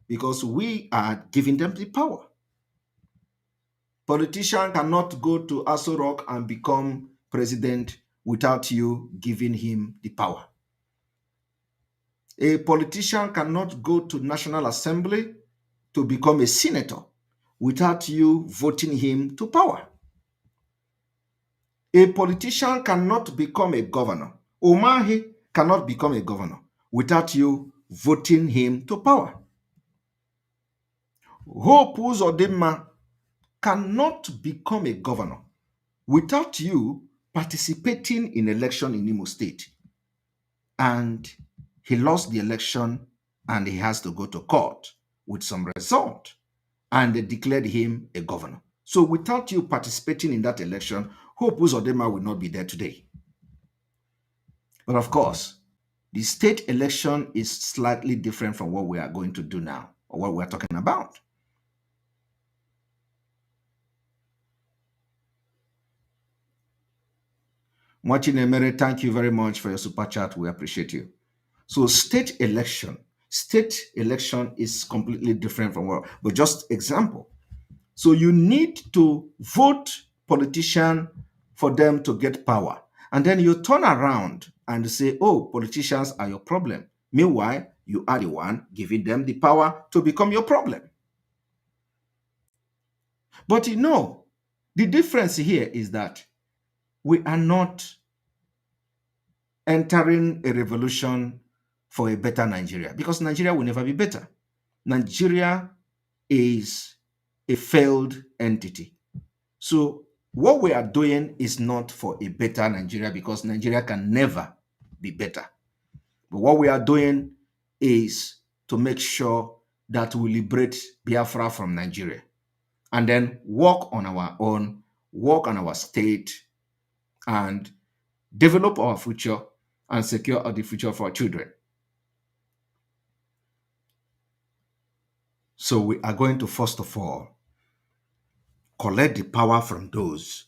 Speaker 1: because we are giving them the power. Politician cannot go to Aso Rock and become president without you giving him the power. A politician cannot go to National Assembly to become a senator without you voting him to power. A politician cannot become a governor. Umahi cannot become a governor without you voting him to power. Hope Uzodinma cannot become a governor without you participating in election in Imo State. And he lost the election and he has to go to court with some result. And they declared him a governor. So without you participating in that election, Hope Uzodinma will not be there today. But of course, the state election is slightly different from what we are going to do now, or what we're talking about. Mwachinemere, thank you very much for your super chat. We appreciate you. So state election is completely different from what, but just example. So you need to vote politician for them to get power. And then you turn around and say, oh, politicians are your problem. Meanwhile, you are the one giving them the power to become your problem. But you know, the difference here is that we are not entering a revolution for a better Nigeria, because Nigeria will never be better. Nigeria is a failed entity. So what we are doing is not for a better Nigeria, because Nigeria can never be better. But what we are doing is to make sure that we liberate Biafra from Nigeria and then work on our own, work on our state, and develop our future and secure the future for our children. So we are going to, first of all, collect the power from those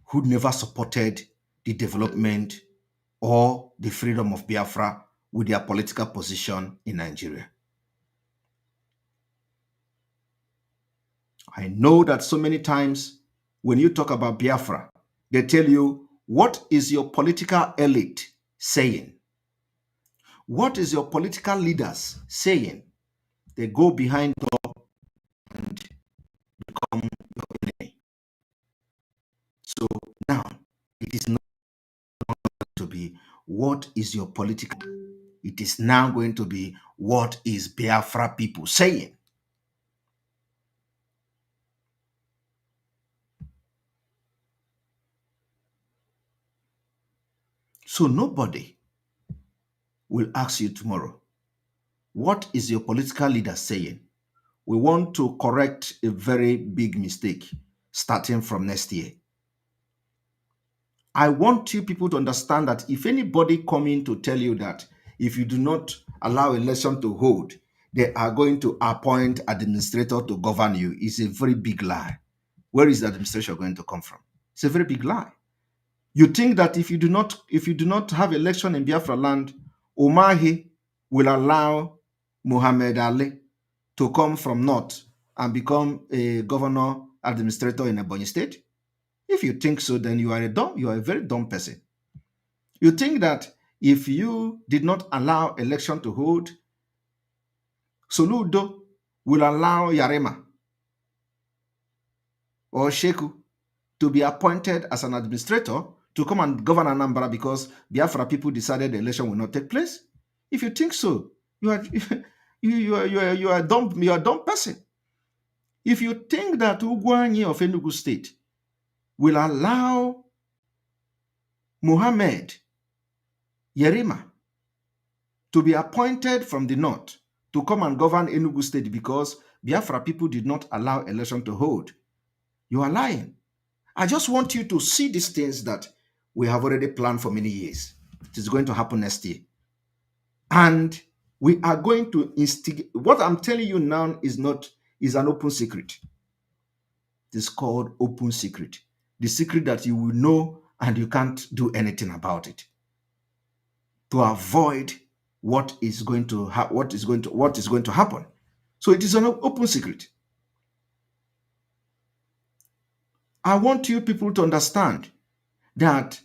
Speaker 1: who never supported the development or the freedom of Biafra with their political position in Nigeria. I know that so many times when you talk about Biafra, they tell you, what is your political elite saying? What is your political leaders saying? They go behind door and become your enemy. So now it is not going to be what is your political. It is now going to be what is Biafra people saying. So nobody will ask you tomorrow, what is your political leader saying? We want to correct a very big mistake starting from next year. I want you people to understand that if anybody coming to tell you that if you do not allow election to hold, they are going to appoint administrator to govern you, is a very big lie. Where is the administration going to come from? It's a very big lie. You think that if you do not have election in Biafra land, Umahi will allow Muhammad Ali to come from north and become a governor administrator in Ebonyi State? If you think so, then you are a very dumb person. You think that if you did not allow election to hold, Soludo will allow Yarema or Sheku to be appointed as an administrator to come and govern Anambra because Biafra people decided the election will not take place? If you think so, you are you are a dumb person. If you think that Ugwanyi of Enugu State will allow Muhammad Yerima to be appointed from the north to come and govern Enugu State because Biafra people did not allow election to hold, you are lying. I just want you to see these things that we have already planned for many years. It is going to happen next year. And we are going to instigate. What I'm telling you now is an open secret. It is called open secret. The secret that you will know and you can't do anything about it. To avoid what is going to happen. So it is an open secret. I want you people to understand that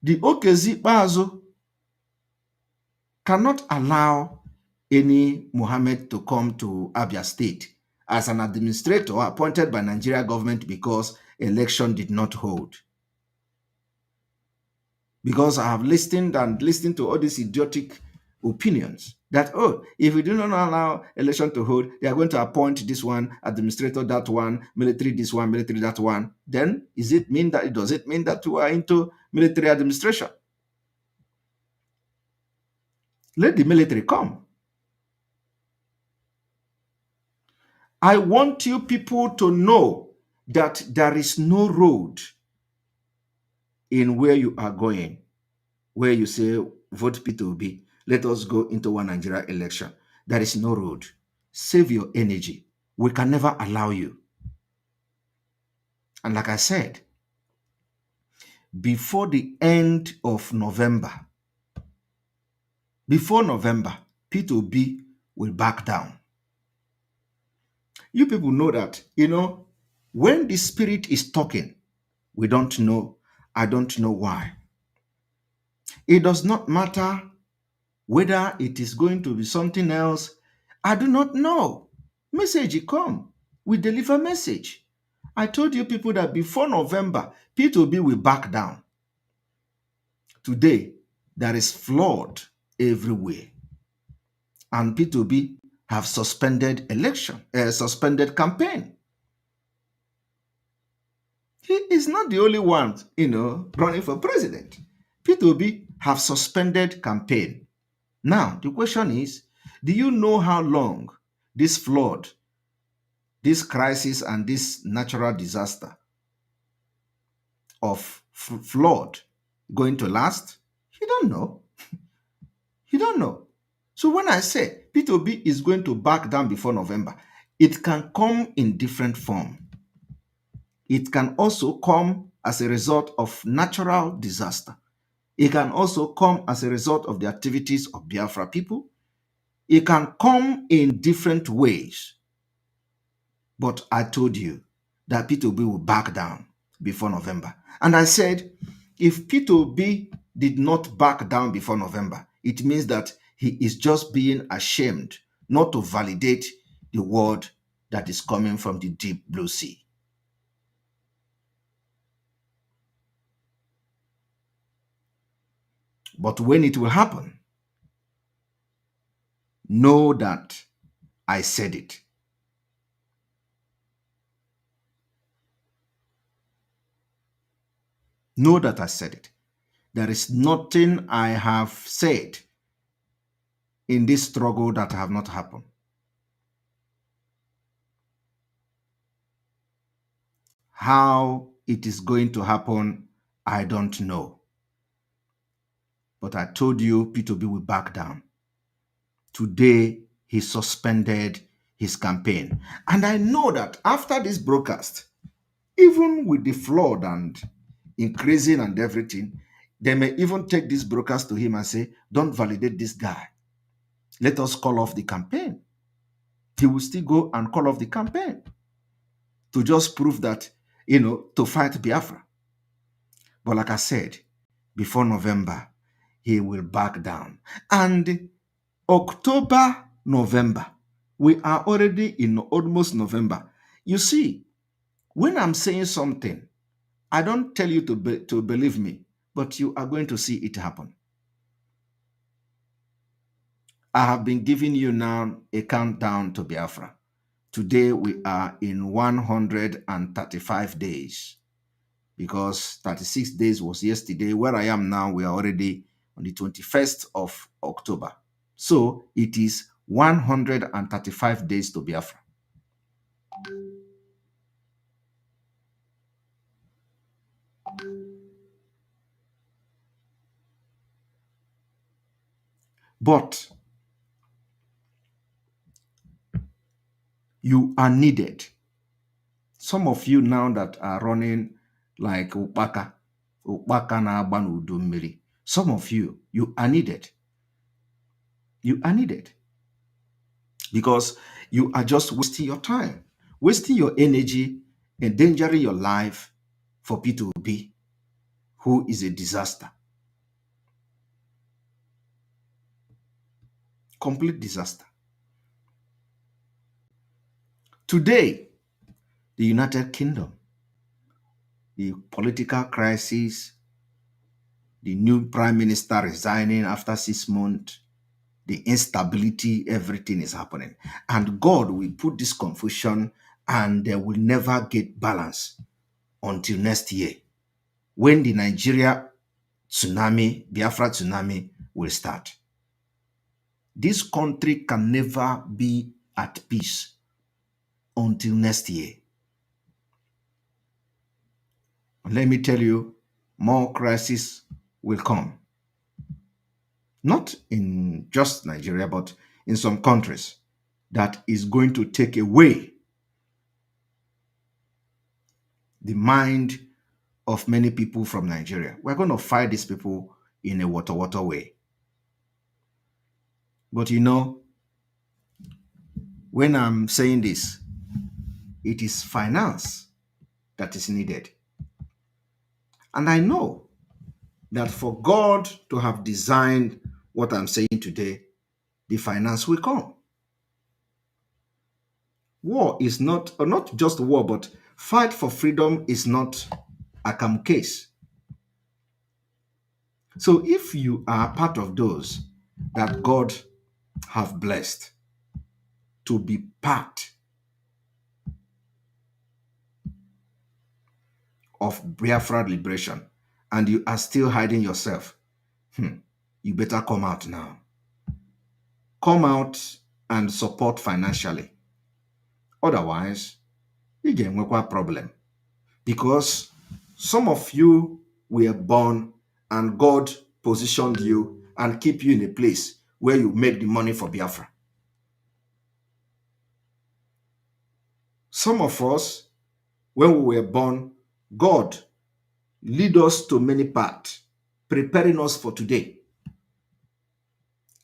Speaker 1: the Okezi Bazo cannot allow any Mohammed to come to Abia State as an administrator appointed by Nigeria government because election did not hold. Because I have listened to all these idiotic opinions that, oh, if we do not allow election to hold, they are going to appoint this one, administrator that one, military this one, military that one. Then does it mean that we are into military administration? Let the military come. I want you people to know that there is no road in where you are going, where you say, vote P2B, let us go into one Nigeria election. There is no road. Save your energy. We can never allow you. And like I said, before the end of November, P2B will back down. You people know that, when the spirit is talking, we don't know. I don't know why. It does not matter whether it is going to be something else. I do not know. Message come. We deliver message. I told you people that before November, P2B will back down. Today, there is flood everywhere. And P2B have suspended suspended campaign. He is not the only one, running for president. P2B have suspended campaign. Now, the question is, do you know how long this flood, this crisis, and this natural disaster of flood going to last? You don't know. You don't know. So when I say P2B is going to back down before November, it can come in different form. It can also come as a result of natural disaster. It can also come as a result of the activities of Biafra people. It can come in different ways. But I told you that P2B will back down before November. And I said, if P2B did not back down before November, it means that he is just being ashamed not to validate the word that is coming from the deep blue sea. But when it will happen, know that I said it. Know that I said it. There is nothing I have said in this struggle that have not happened. How it is going to happen, I don't know. But I told you P2B will back down. Today, he suspended his campaign. And I know that after this broadcast, even with the flood and increasing and everything, they may even take this broadcast to him and say, don't validate this guy. Let us call off the campaign. He will still go and call off the campaign to just prove that, to fight Biafra. But like I said, before November, he will back down. And October, November, we are already in almost November. You see, when I'm saying something, I don't tell you to believe me, but you are going to see it happen. I have been giving you now a countdown to Biafra. Today we are in 135 days because 36 days was yesterday. Where I am now, we are already on the 21st of October. So it is 135 days to Biafra. But you are needed. Some of you now that are running like Ukpaka na-agba n'udu mmiri. Some of you are needed. You are needed. because you are just wasting your time, wasting your energy, endangering your life for Peter Obi, who is a disaster, complete disaster. Today, the United Kingdom, the political crisis, the new prime minister resigning after 6 months, the instability, everything is happening. And God will put this confusion and they will never get balance until next year when the Nigeria tsunami, Biafra tsunami will start. This country can never be at peace until next year. Let me tell you, more crises will come. Not in just Nigeria, but in some countries that is going to take away the mind of many people from Nigeria. We're going to fight these people in a water way. But you know, when I'm saying this, it is finance that is needed. And I know that for God to have designed what I'm saying today, the finance will come. War is not, or not just war, but fight for freedom is not a calm case. So if you are part of those that God have blessed to be part of Biafra liberation and you are still hiding yourself, you better come out now. Come out and support financially. Otherwise, you get a problem. Because some of you were born and God positioned you and keep you in a place where you make the money for Biafra. Some of us, when we were born, God lead us to many paths, preparing us for today.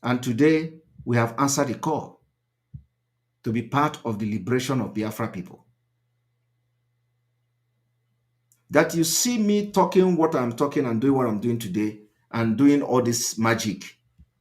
Speaker 1: And today, we have answered the call to be part of the liberation of Biafra people. That you see me talking what I'm talking and doing what I'm doing today and doing all this magic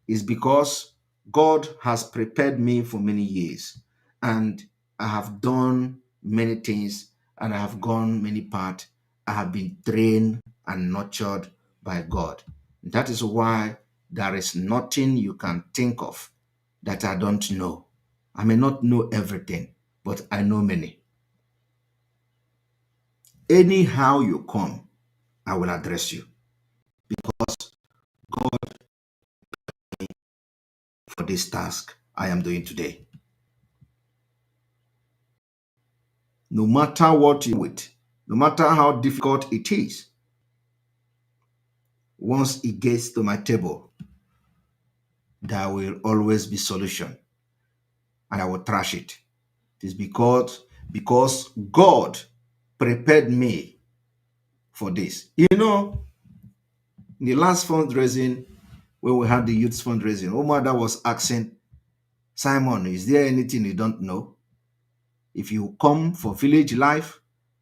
Speaker 1: is because God has prepared me for many years and I have done many things and I have gone many paths. I have been trained and nurtured by God. That is why there is nothing you can think of that I don't know. I may not know everything, but I know many. Anyhow you come, I will address you because God for this task I am doing today. No matter what you with, no matter how difficult it is, once it gets to my table, there will always be solution and I will trash it. It is because God prepared me for this. You know, in the last fundraising, when we had the youth fundraising, Omada was asking, Simon, is there anything you don't know? If you come for village life,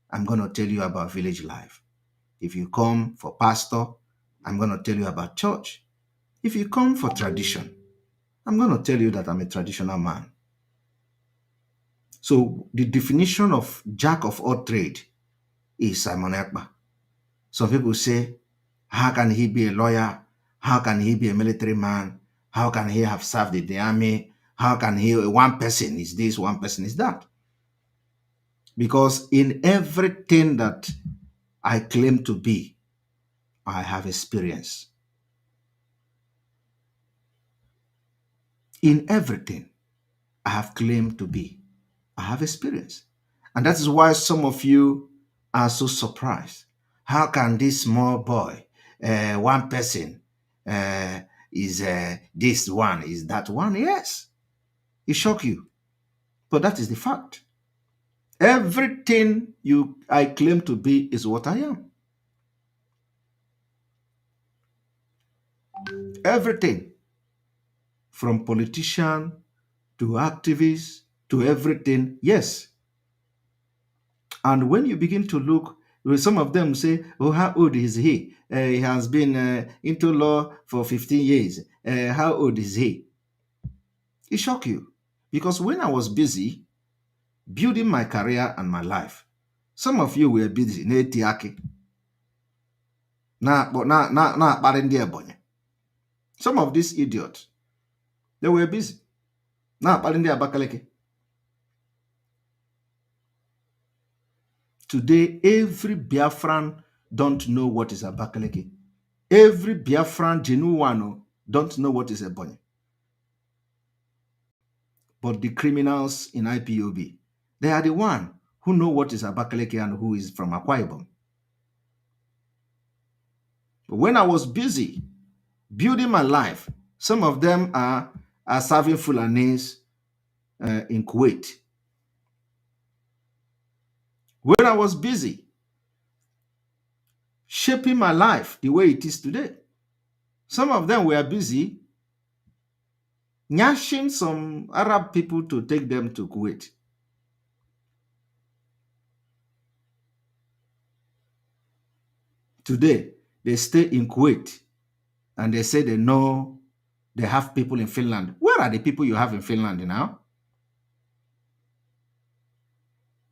Speaker 1: I'm going to tell you about village life. If you come for pastor, I'm going to tell you about church. If you come for tradition, I'm going to tell you that I'm a traditional man. So the definition of jack of all trade is Simon Ekpa. Some people say, how can he be a lawyer? How can he be a military man? How can he have served in the army? How can he, one person is this, one person is that? Because in everything that I claim to be, I have experience. In everything I have claimed to be, I have experience. And that is why some of you are so surprised. How can this small boy, one person, is this one, is that one? Yes, it shock you. But that is the fact. Everything I claim to be is what I am. Everything. From politician to activists, to everything. Yes. And when you begin to look, some of them say, oh, how old is he? He has been into law for 15 years. How old is he? It shocked you. Because when I was busy building my career and my life, some of you were busy. Some of these idiots, they were busy. Today, every Biafran don't know what is Abakaliki. Every Biafran genuine don't know what is Ebonyi. But the criminals in IPOB, they are the one who know what is Abakaliki and who is from Akwa Ibom. But when I was busy building my life, some of them are serving Fulanese in Kuwait. When I was busy shaping my life the way it is today, some of them were busy nyashing some Arab people to take them to Kuwait. Today, they stay in Kuwait and they say they know they have people in Finland. Where are the people you have in Finland now?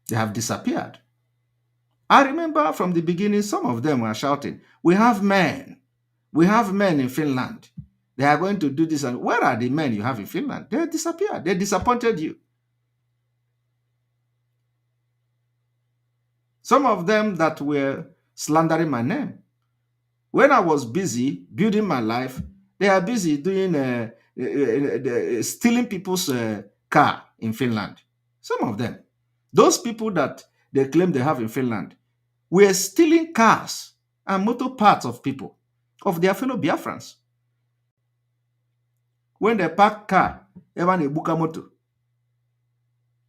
Speaker 1: They have disappeared. I remember from the beginning, some of them were shouting, we have men. We have men in Finland. They are going to do this. And where are the men you have in Finland? They disappeared. They disappointed you. Some of them that were slandering my name. When I was busy building my life, they are busy doing stealing people's car in Finland. Some of them. Those people that they claim they have in Finland were stealing cars and motor parts of people, of their fellow Biafrans. When they park car, even a buka motor,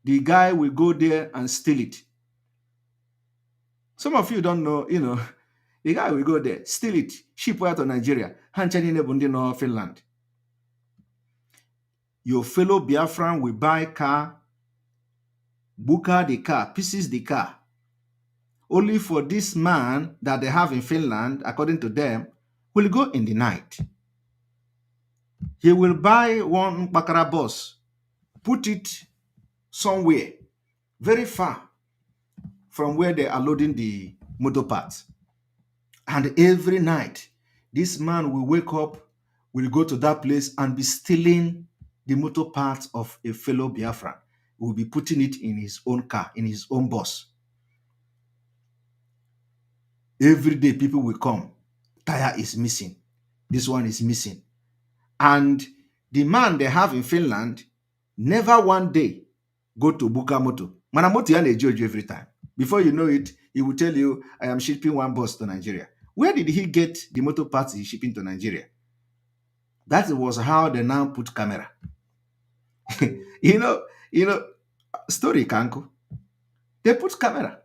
Speaker 1: the guy will go there and steal it. Some of you don't know, the guy will go there, steal it, ship out to Nigeria, Finland. Your fellow Biafran will buy car, buka the car, pieces the car, only for this man that they have in Finland, according to them, will go in the night. He will buy one Bakara bus, put it somewhere very far from where they are loading the motor parts. And every night, this man will wake up, will go to that place and be stealing the motor parts of a fellow Biafran. He will be putting it in his own car, in his own bus. Every day, people will come. Tire is missing. This one is missing. And the man they have in Finland never one day go to Bukamoto. Manamoto yana Jojo every time. Before you know it, he will tell you, I am shipping one bus to Nigeria. Where did he get the motor parts he's shipping to Nigeria? That was how they now put camera. you know, story Kanko. They put camera.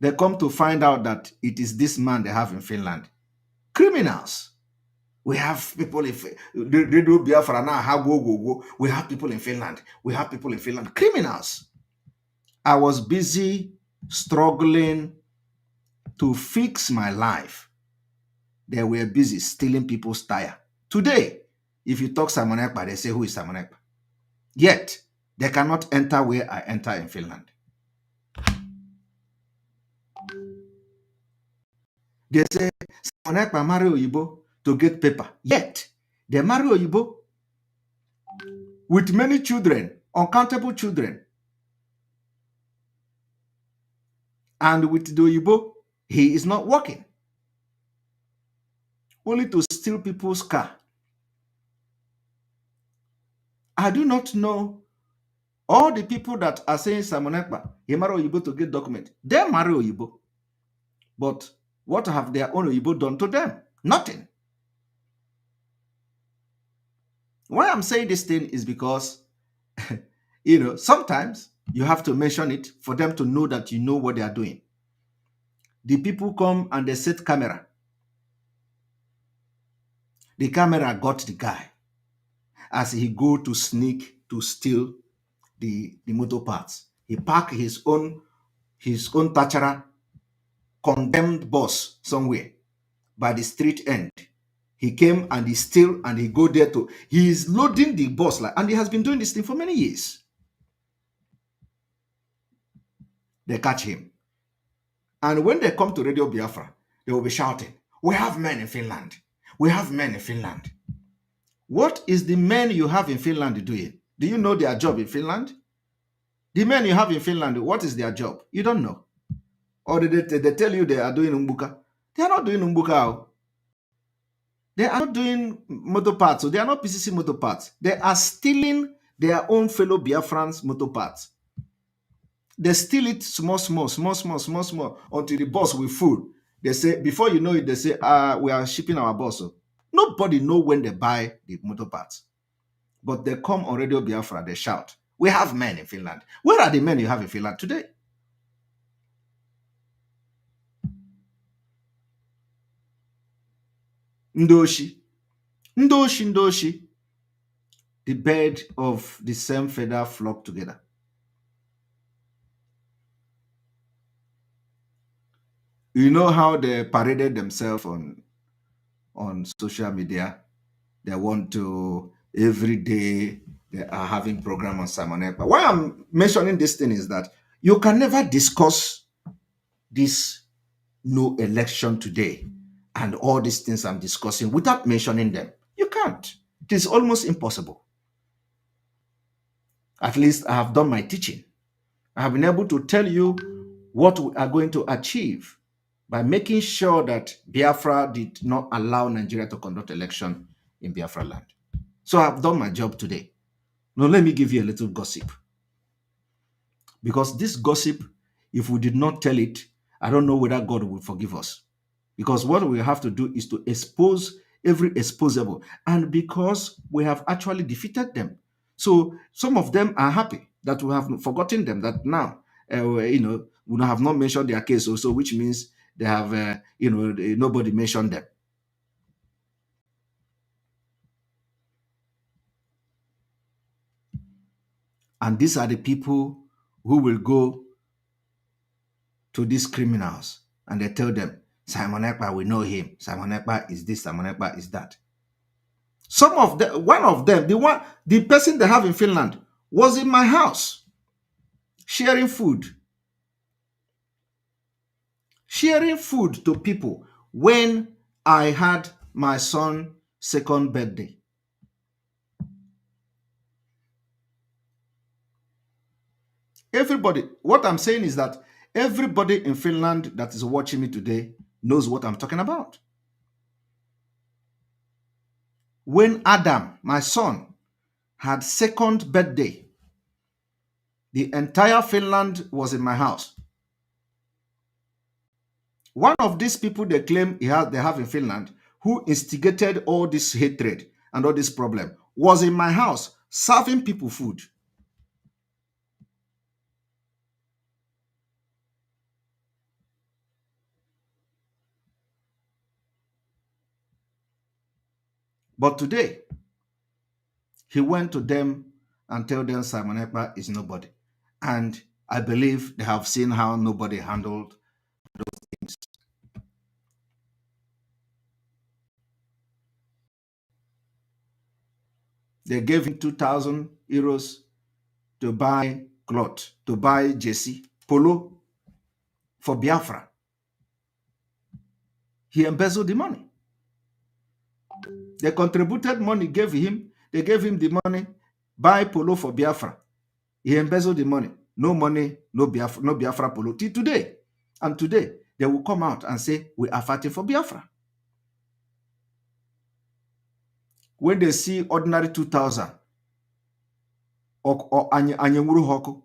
Speaker 1: They come to find out that it is this man they have in Finland. Criminals. We have people in they do Biafra now. How go. We have people in Finland. We have people in Finland. Criminals. I was busy struggling to fix my life. They were busy stealing people's tire. Today, if you talk Simon Ekpa, they say, who is Simon Ekpa? Yet, they cannot enter where I enter in Finland. They say, Simon Ekpa marry Oyibo to get paper. Yet, they marry Oyibo with many children, uncountable children. And with the Oyibo, he is not working. Only to steal people's car. I do not know all the people that are saying Simon Ekpa, he marry Oyibo to get document. They marry Oyibo. But what have their own Oyibo done to them? Nothing. Why I'm saying this thing is because, sometimes you have to mention it for them to know that you know what they are doing. The people come and they set camera. The camera got the guy. as he go to sneak to steal the motor parts. He parked his own tachara condemned bus somewhere by the street end. He came and he steal and he go there to, he is loading the bus like, and he has been doing this thing for many years. They catch him. And when they come to Radio Biafra, they will be shouting, "We have men in Finland. We have men in Finland." What is the men you have in Finland doing? Do you know their job in Finland? The men you have in Finland, what is their job? You don't know. Or they tell you they are doing umbuka. They are not doing umbuka. They are not doing motor parts. So they are not PCC motor parts. They are stealing their own fellow Biafrans motor parts. They steal it small, until the bus will full. They say, before you know it, they say, we are shipping our bus. So nobody know when they buy the motor parts. But they come on Radio Biafra, they shout, "We have men in Finland." Where are the men you have in Finland today? Ndoshi. The bird of the same feather flock together. You know how they paraded themselves on social media? They want to, every day they are having program on Simon Ekpa. Why I'm mentioning this thing is that you can never discuss this no election today and all these things I'm discussing without mentioning them. You can't. It is almost impossible. At least I have done my teaching. I have been able to tell you what we are going to achieve by making sure that Biafra did not allow Nigeria to conduct election in Biafra land. So I've done my job today. Now let me give you a little gossip. Because this gossip, if we did not tell it, I don't know whether God will forgive us. Because what we have to do is to expose every exposable. And because we have actually defeated them. So some of them are happy that we have forgotten them, that now, we have not mentioned their case also, which means they have, nobody mentioned them. And these are the people who will go to these criminals and they tell them, "Simon Ekpa, we know him. Simon Ekpa is this, Simon Ekpa is that." Some of them, one of them, the person they have in Finland was in my house sharing food to people when I had my son's second birthday. Everybody, what I'm saying is that everybody in Finland that is watching me today knows what I'm talking about. When Adam, my son, had second birthday, the entire Finland was in my house. One of these people they claim they have in Finland, who instigated all this hatred and all this problem, was in my house serving people food. But today, he went to them and told them Simon Ekpa is nobody. And I believe they have seen how nobody handled those things. They gave him 2,000 euros to buy cloth, to buy jersey, polo for Biafra. He embezzled the money. They contributed money, they gave him the money, buy polo for Biafra. He embezzled the money. No money, no Biafra polo till today. And today, they will come out and say, we are fighting for Biafra. When they see ordinary 2,000, or Anyamuru Hoku,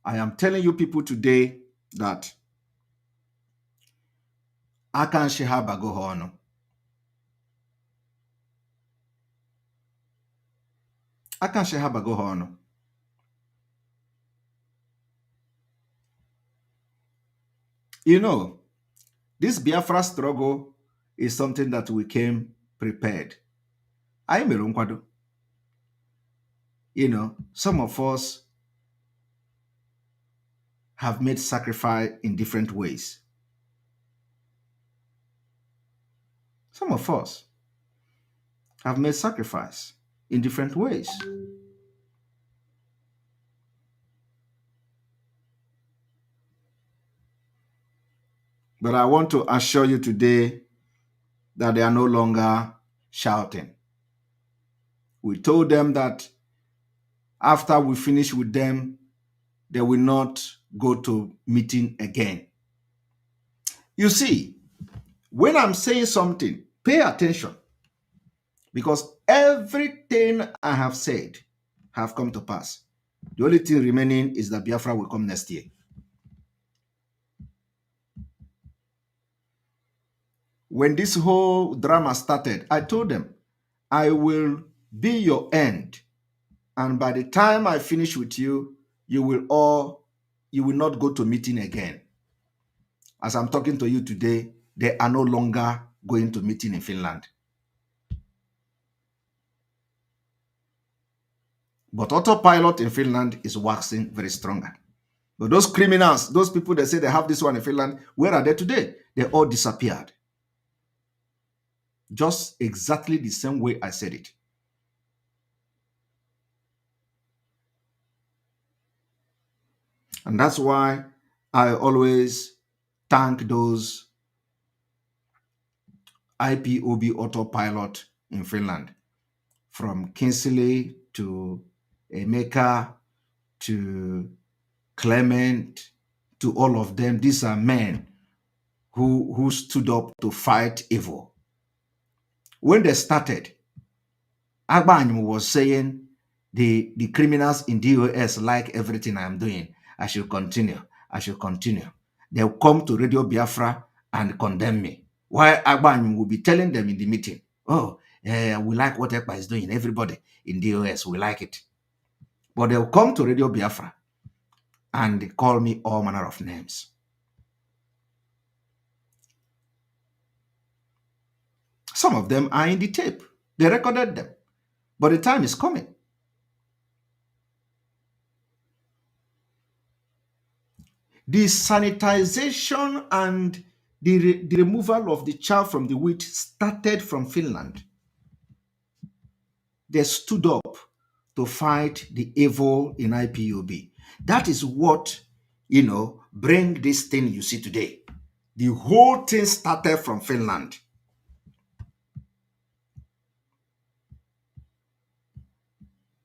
Speaker 1: I am telling you people today that Akan Sheha Bagohono. Akan Sheha Bagohono. You know, this Biafra struggle is something that we came prepared. I am a You know, some of us have made sacrifice in different ways. Some of us have made sacrifice in different ways. But I want to assure you today that they are no longer shouting. We told them that after we finish with them, they will not go to meeting again. You see, when I'm saying something, pay attention because everything I have said have come to pass. The only thing remaining is that Biafra will come next year. When this whole drama started, I told them, I will be your end. And by the time I finish with you, you will not go to meeting again. As I'm talking to you today, they are no longer going to meeting in Finland. But autopilot in Finland is waxing very stronger. But those criminals, those people that say they have this one in Finland, where are they today? They all disappeared. Just exactly the same way I said it. And that's why I always thank those IPOB autopilot in Finland, from Kingsley to Emeka to Clement to all of them. These are men who stood up to fight evil. When they started, Agbanyum was saying the criminals in DOS like everything I'm doing. I should continue. I should continue. They'll come to Radio Biafra and condemn me. While Agbanyum will be telling them in the meeting, oh, we like what Ekpa is doing. Everybody in DOS, we like it. But they'll come to Radio Biafra and call me all manner of names. Some of them are in the tape. They recorded them. But the time is coming. The sanitization and the removal of the chaff from the wheat started from Finland. They stood up to fight the evil in IPOB. That is what, bring this thing you see today. The whole thing started from Finland.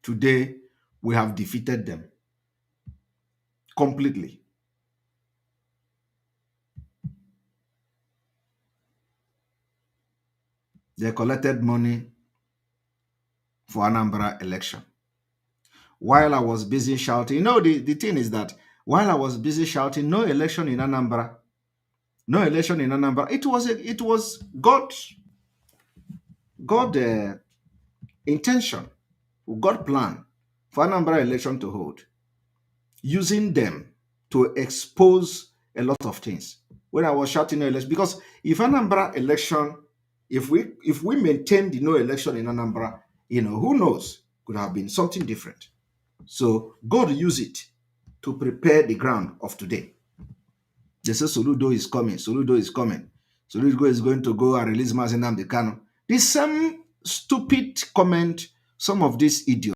Speaker 1: Today, we have defeated them completely. They collected money for Anambra election. While I was busy shouting, the thing is that while I was busy shouting, no election in Anambra, it was God intention, God plan for Anambra election to hold, using them to expose a lot of things. When I was shouting no election, because if Anambra election, if we maintain the no election in Anambra, who knows, could have been something different. So God used it to prepare the ground of today. They say Soludo is coming. Soludo is coming. Soludo is going to go and release Mazi Nnamdi Kanu. The same stupid comment some of these idiots